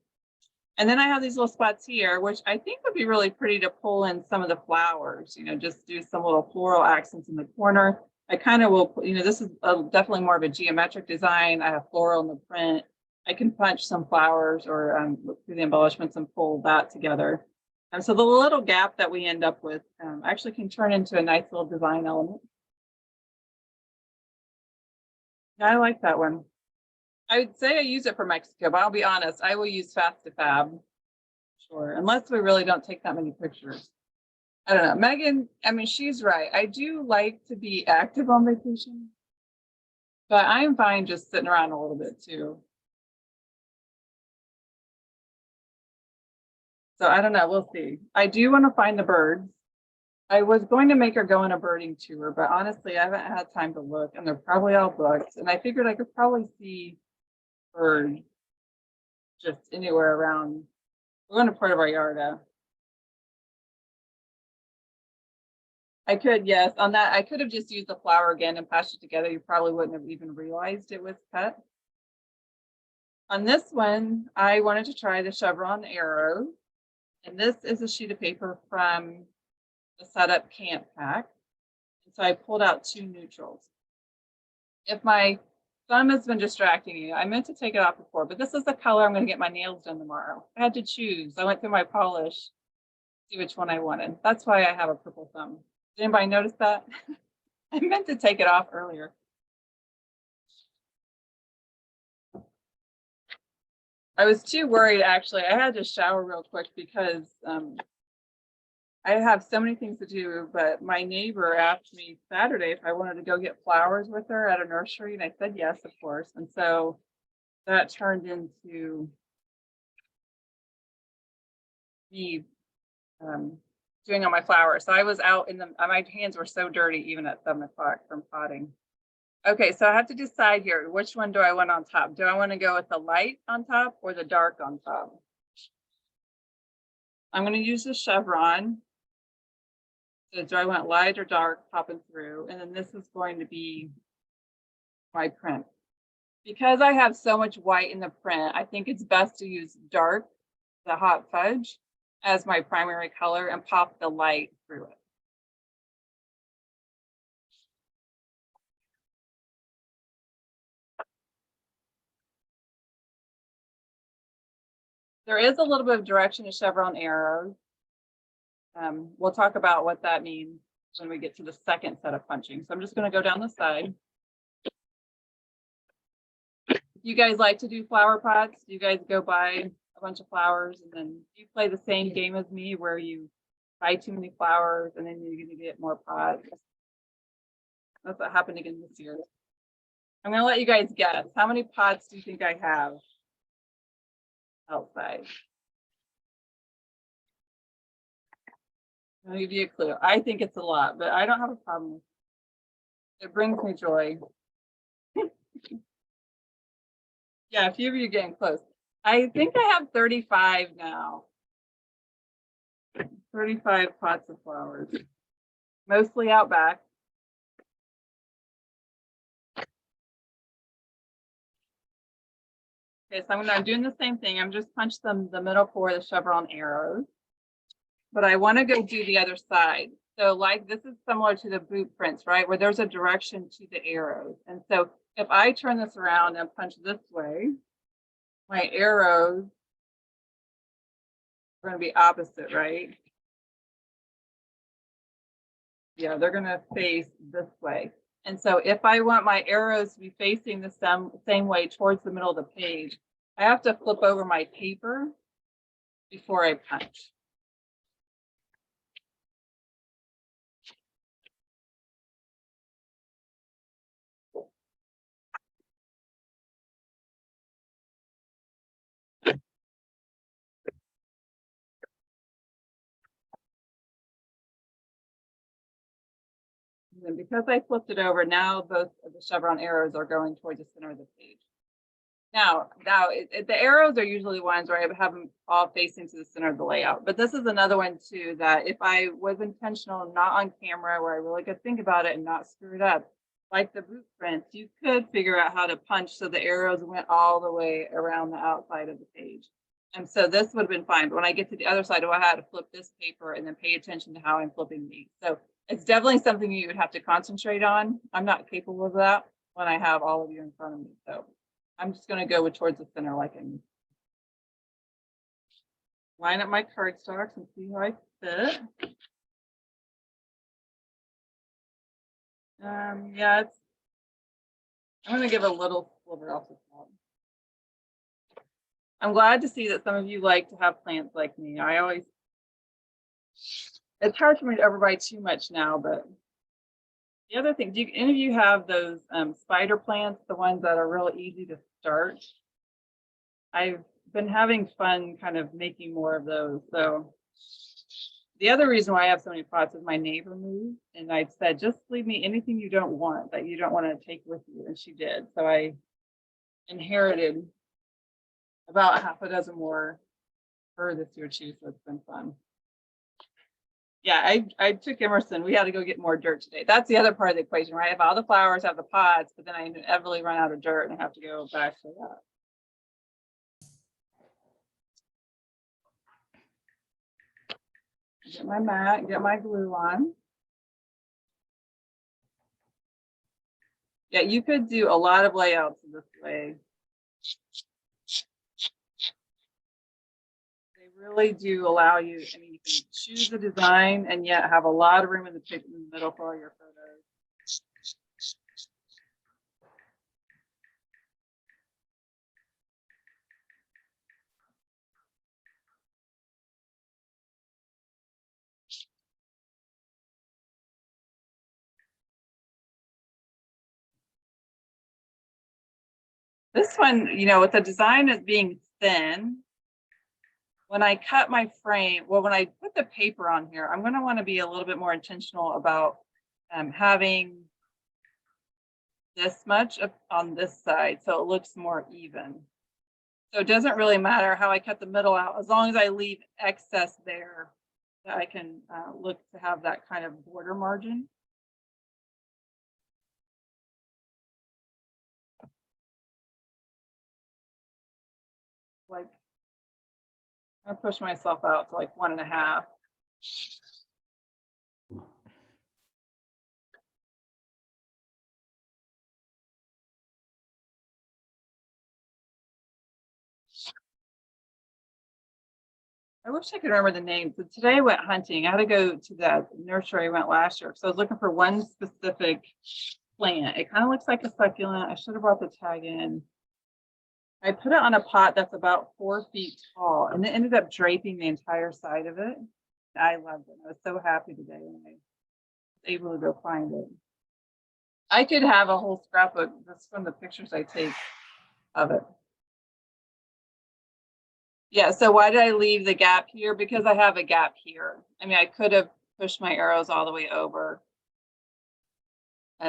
then I have these little spots here, which I think would be really pretty to pull in some of the flowers, you know, just do some little floral accents in the corner. I kind of will, you know, this is definitely more of a geometric design. I have floral in the print. I can punch some flowers or look through the embellishments and pull that together. And so the little gap that we end up with actually can turn into a nice little design element. Yeah, I like that one. I would say I use it for Mexico, but I'll be honest, I will use Fast to Fab. Sure, unless we really don't take that many pictures. I don't know. Megan, I mean, she's right. I do like to be active on vacation, but I'm fine just sitting around a little bit too. So I don't know. We'll see. I do want to find the birds. I was going to make her go on a birding tour, but honestly, I haven't had time to look and they're probably all booked. And I figured I could probably see birds just anywhere around. We're going to Puerto Vallarta. I could, yes, on that, I could have just used the flower again and patched it together. You probably wouldn't have even realized it was cut. On this one, I wanted to try the chevron arrow. And this is a sheet of paper from the Setup Camp Pack. And so I pulled out 2 neutrals. If my thumb has been distracting you, I meant to take it off before, but this is the color I'm going to get my nails done tomorrow. I had to choose. I went through my polish, see which one I wanted. That's why I have a purple thumb. Did anybody notice that? I meant to take it off earlier. I was too worried, actually. I had to shower real quick because I have so many things to do, but my neighbor asked me Saturday if I wanted to go get flowers with her at a nursery, and I said yes, of course. And so that turned into me doing all my flowers. So I was out in the, my hands were so dirty even at 7 o'clock from potting. Okay, so I have to decide here, which one do I want on top? Do I want to go with the light on top or the dark on top? I'm going to use the chevron. So do I want light or dark popping through? And then this is going to be my print. Because I have so much white in the print, I think it's best to use dark, the hot fudge, as my primary color and pop the light through it. There is a little bit of direction to chevron arrows. We'll talk about what that means when we get to the second set of punching. So I'm just going to go down the side. You guys like to do flower pots? Do you guys go buy a bunch of flowers and then you play the same game as me where you buy too many flowers and then you're going to get more pots? That's what happened again this year. I'm going to let you guys guess. How many pots do you think I have outside? I'll give you a clue. I think it's a lot, but I don't have a problem with it. It brings me joy. Yeah, a few of you are getting close. I think I have 35 now. 35 pots of flowers, mostly out back. Okay, so I'm doing the same thing. I'm just punch them the middle for the chevron arrows, but I want to go do the other side. So like this is similar to the boot prints, right? Where there's a direction to the arrows. And so if I turn this around and punch this way, my arrows are going to be opposite, right? Yeah, they're going to face this way. And so if I want my arrows to be facing the same way towards the middle of the page, I have to flip over my paper before I punch. And because I flipped it over, now both of the chevron arrows are going towards the center of the page. Now, the arrows are usually ones where I have them all facing to the center of the layout. But this is another one too, that if I was intentional, not on camera, where I really could think about it and not screw it up, like the boot prints, you could figure out how to punch so the arrows went all the way around the outside of the page. And so this would have been fine. But when I get to the other side, I had to flip this paper and then pay attention to how I'm flipping these. So it's definitely something you would have to concentrate on. I'm not capable of that when I have all of you in front of me. So I'm just going to go towards the center like I need. Line up my cardstocks and see how I fit. Yeah, I'm going to give a little sliver off the top. I'm glad to see that some of you like to have plants like me. It's hard for me to ever buy too much now, but the other thing, do any of you have those spider plants, the ones that are real easy to start? I've been having fun kind of making more of those. So the other reason why I have so many pots is my neighbor moved and I said, just leave me anything you don't want that you don't want to take with you. And she did. So I inherited about half a dozen more for this year too. So it's been fun. Yeah, I took Emerson. We had to go get more dirt today. That's the other part of the equation, right? I have all the flowers, I have the pots, but then I inevitably run out of dirt and I have to go back to that. Get my mat, get my glue on. Yeah, you could do a lot of layouts this way. They really do allow you, I mean, you can choose a design and yet have a lot of room in the middle for all your photos. This one, you know, with the design as being thin, when I cut my frame, well, when I put the paper on here, I'm going to want to be a little bit more intentional about having this much on this side so it looks more even. So it doesn't really matter how I cut the middle out, as long as I leave excess there that I can look to have that kind of border margin. Like, I push myself out to like 1.5. I wish I could remember the names, but today I went hunting. I had to go to that nursery I went last year. So I was looking for one specific plant. It kind of looks like a succulent. I should have brought the tag in. I put it on a pot that's about 4 feet tall and it ended up draping the entire side of it. I loved it. I was so happy today when I was able to go find it. I could have a whole scrapbook just from the pictures I take of it. Yeah, so why did I leave the gap here? Because I have a gap here. I mean, I could have pushed my arrows all the way over.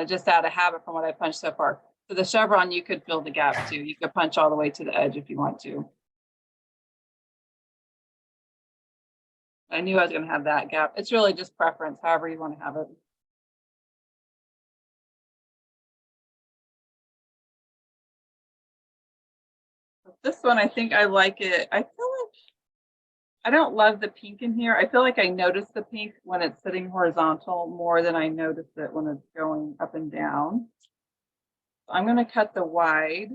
Just out of habit from what I punched so far. So the chevron, you could fill the gap too. You could punch all the way to the edge if you want to. I knew I was going to have that gap. It's really just preference, however you want to have it. This one, I think I like it. I feel like I don't love the pink in here. I feel like I notice the pink when it's sitting horizontal more than I notice it when it's going up and down. So I'm going to cut the wide.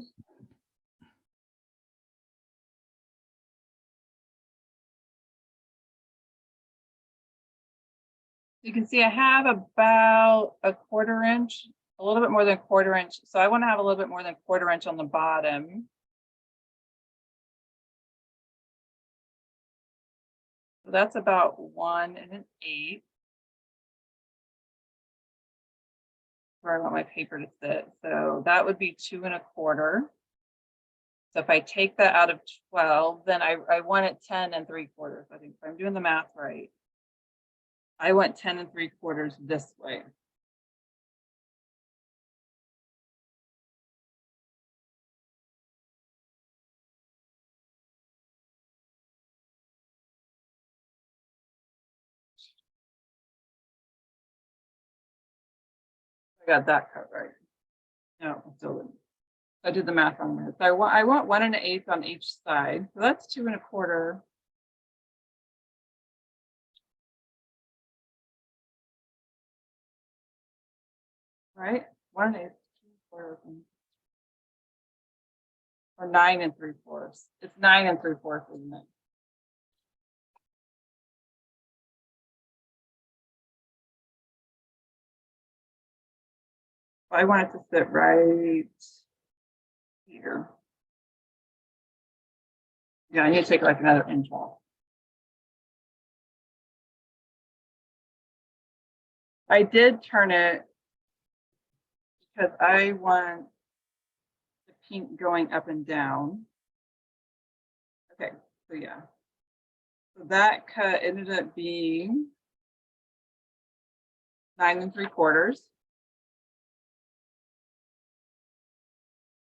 You can see I have about a 1/4 inch, a little bit more than a 1/4 inch. So I want to have a little bit more than a 1/4 inch on the bottom. So that's about 1 1/8 where I want my paper to sit. So that would be 2 1/4. So if I take that out of 12, then I want it 10 3/4. I think if I'm doing the math right, I want 10 3/4 this way. I got that cut right. No, I still didn't. I did the math wrong there. So I want 1 1/8 on each side. So that's 2 1/4. Right? 1 1/8, 2 1/4, or 9 3/4. It's 9 3/4, isn't it? I want it to sit right here. Yeah, I need to take like another inch off. I did turn it because I want the pink going up and down. Okay, so yeah. So that cut ended up being 9 3/4.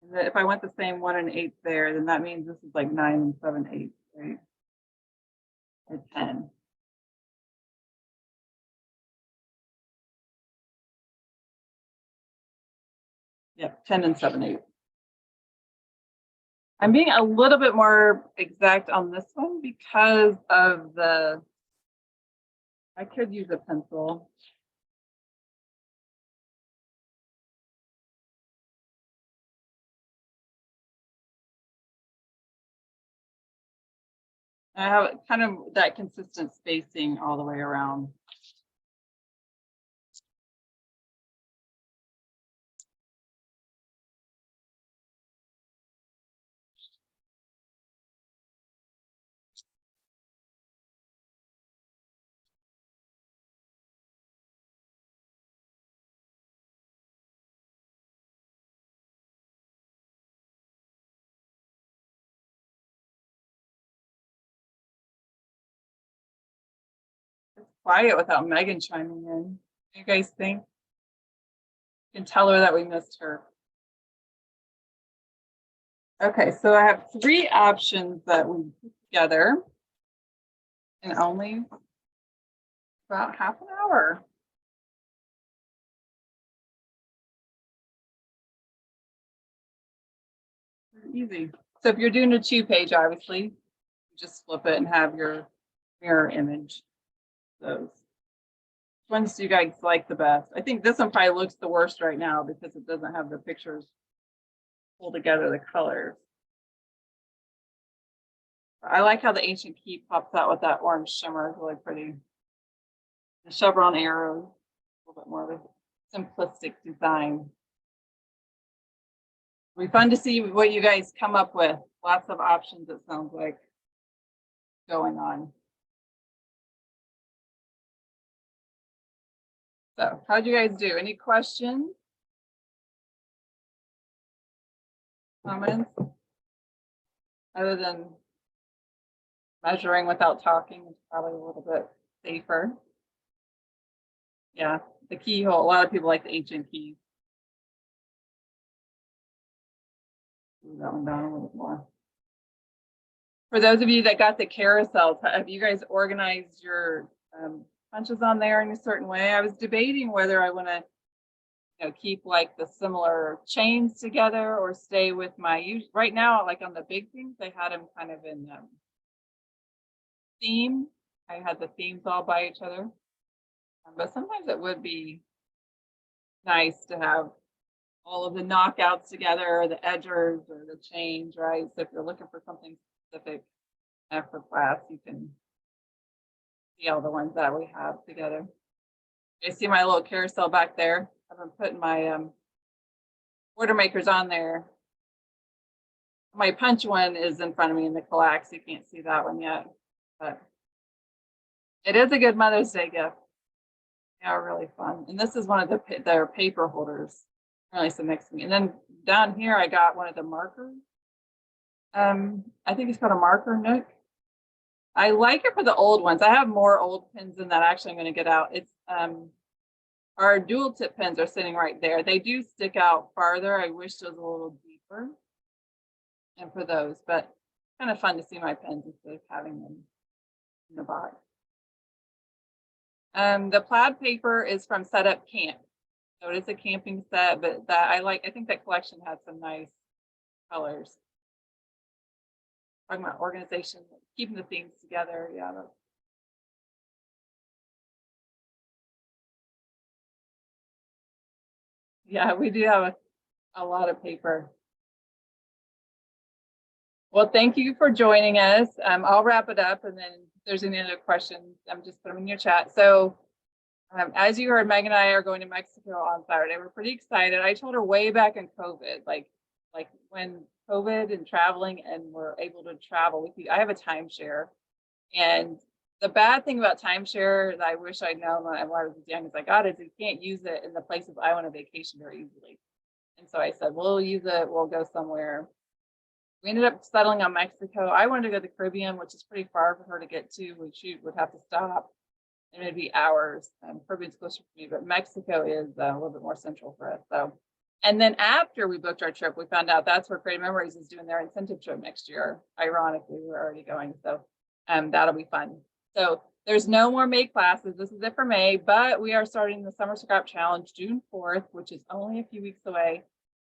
And then if I went the same 1 1/8 there, then that means this is like 9 7/8, right? Or 10. Yep, 10 7/8. I'm being a little bit more exact on this one because of the, I could use a pencil. I have kind of that consistent spacing all the way around. It's quiet without Megan chiming in. What do you guys think? You can tell her that we missed her. Okay, so I have 3 options that we put together in only about half an hour. Pretty easy. So if you're doing a 2-page, obviously, you just flip it and have your mirror image. Those. Which ones do you guys like the best? I think this one probably looks the worst right now because it doesn't have the pictures pull together the colors. I like how the ancient key pops out with that orange shimmer. It's really pretty. The chevron arrows, a little bit more of a simplistic design. It'll be fun to see what you guys come up with. Lots of options, it sounds like, going on. So how'd you guys do? Any questions? Comments? Other than measuring without talking is probably a little bit safer. Yeah, the keyhole. A lot of people like the ancient keys. Move that one down a little bit more. For those of you that got the carousels, have you guys organized your punches on there in a certain way? I was debating whether I want to, keep like the similar chains together or stay with my right now, like on the big things, I had them kind of in theme. I had the themes all by each other, but sometimes it would be nice to have all of the knockouts together, or the edgers or the chains, right? So if you're looking for something specific for class, you can see all the ones that we have together. You see my little carousel back there? I've been putting my order makers on there. My punch one is in front of me in the collax. You can't see that one yet, but it is a good Mother's Day gift. They are really fun. And this is one of their paper holders. Really some next to me. And then down here, I got one of the markers. I think it's called a marker nook. I like it for the old ones. I have more old pins than that. Actually, I'm going to get out. It's our dual tip pins are sitting right there. They do stick out farther. I wish it was a little deeper. And for those, but kind of fun to see my pins instead of having them in the box. The plaid paper is from Setup Camp. So it is a camping set, but that I think that collection has some nice colors. Talking about organization, keeping the themes together. Yeah. Yeah, we do have a lot of paper. Well, thank you for joining us. I'll wrap it up, and then if there's any other questions, just put them in your chat. So as you heard, Meg and I are going to Mexico on Saturday. We're pretty excited. I told her way back in COVID, like when COVID and traveling and we're able to travel with you. I have a timeshare, and the bad thing about timeshare that I wish I'd known when I was young is I got is you can't use it in the places I want to vacation very easily. And so I said, we'll use it. We'll go somewhere. We ended up settling on Mexico. I wanted to go to the Caribbean, which is pretty far for her to get to. She would have to stop, and it'd be hours. Caribbean's closer for me, but Mexico is a little bit more central for us. So, and then after we booked our trip, we found out that's where Creative Memories is doing their incentive trip next year. Ironically, we're already going, so that'll be fun. So there's no more May classes. This is it for May, but we are starting the Summer Scrap Challenge June 4th, which is only a few weeks away.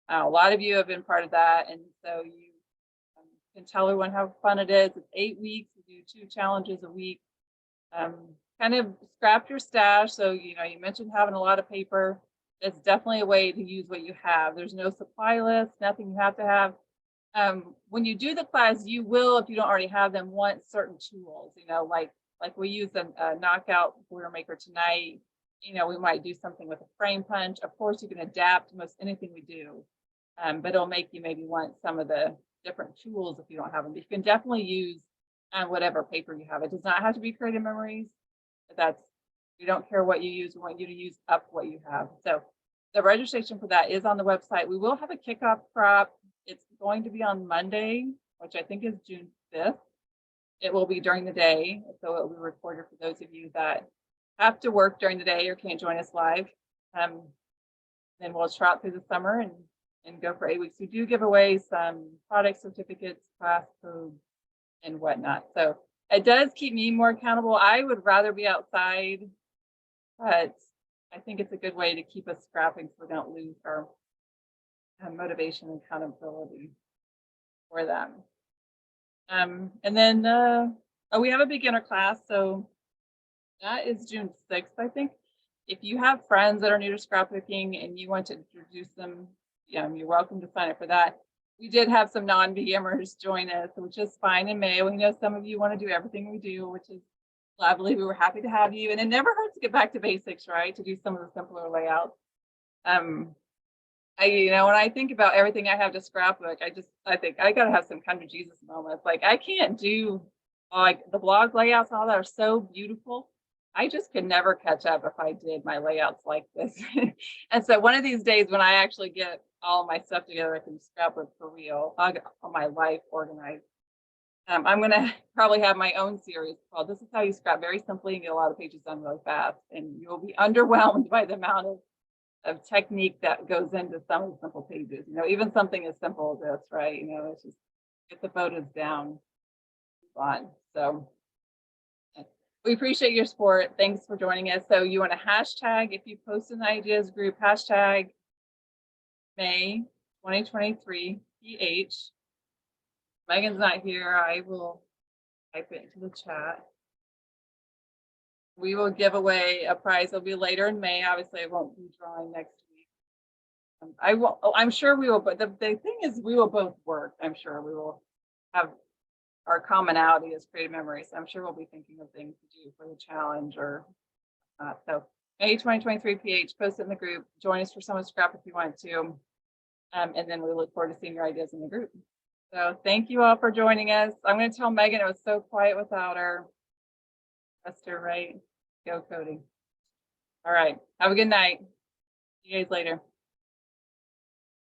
A lot of you have been part of that, and so you can tell everyone how fun it is. It's 8 weeks. We do 2 challenges a week. Kind of scrap your stash. So, you mentioned having a lot of paper. That's definitely a way to use what you have. There's no supply list, nothing you have to have. When you do the class, you will, if you don't already have them, want certain tools, like we use a knockout border maker tonight. We might do something with a frame punch. Of course, you can adapt to most anything we do, but it'll make you maybe want some of the different tools if you don't have them. But you can definitely use whatever paper you have. It does not have to be Creative Memories. We don't care what you use. We want you to use up what you have. So the registration for that is on the website. We will have a kickoff crop. It's going to be on Monday, which I think is June 5th. It will be during the day, so it will be recorded for those of you that have to work during the day or can't join us live. Then we'll trot through the summer and go for 8 weeks. We do give away some product certificates, class codes, and whatnot. So it does keep me more accountable. I would rather be outside, but I think it's a good way to keep us scrapping so we don't lose our motivation and accountability for them. And then we have a beginner class, so that is June 6th, I think. If you have friends that are new to scrapbooking and you want to introduce them, you're welcome to sign up for that. We did have some non-beginners join us, which is fine in May. We know some of you want to do everything we do, which is lovely. We were happy to have you. And it never hurts to get back to basics, right? To do some of the simpler layouts. When I think about everything I have to scrapbook, I think I gotta have some kind of Jesus moments. Like I can't do like the blog layouts and all that are so beautiful. I just could never catch up if I did my layouts like this. And so one of these days when I actually get all my stuff together, I can scrapbook for real. I'll get all my life organized. I'm gonna probably have my own series called "This is How You Scrap Very Simply and Get a Lot of Pages Done Really Fast," and you'll be underwhelmed by the amount of technique that goes into some of the simple pages. Even something as simple as this, right? It's just get the photos down on. So we appreciate your support. Thanks for joining us. So you want to hashtag, if you post in the ideas group, hashtag May 2023 PH. Megan's not here. I will type it into the chat. We will give away a prize. It'll be later in May. Obviously, I won't be drawing next week. I'm sure we will, but the thing is we will both work. I'm sure we will have our commonality as Creative Memories. I'm sure we'll be thinking of things to do for the challenge or so May 2023 PH, post it in the group. Join us for Summer Scrap if you want to. And then we look forward to seeing your ideas in the group. So thank you all for joining us. I'm going to tell Megan it was so quiet without her. Esther, right? Go coding. All right. Have a good night. See you guys later.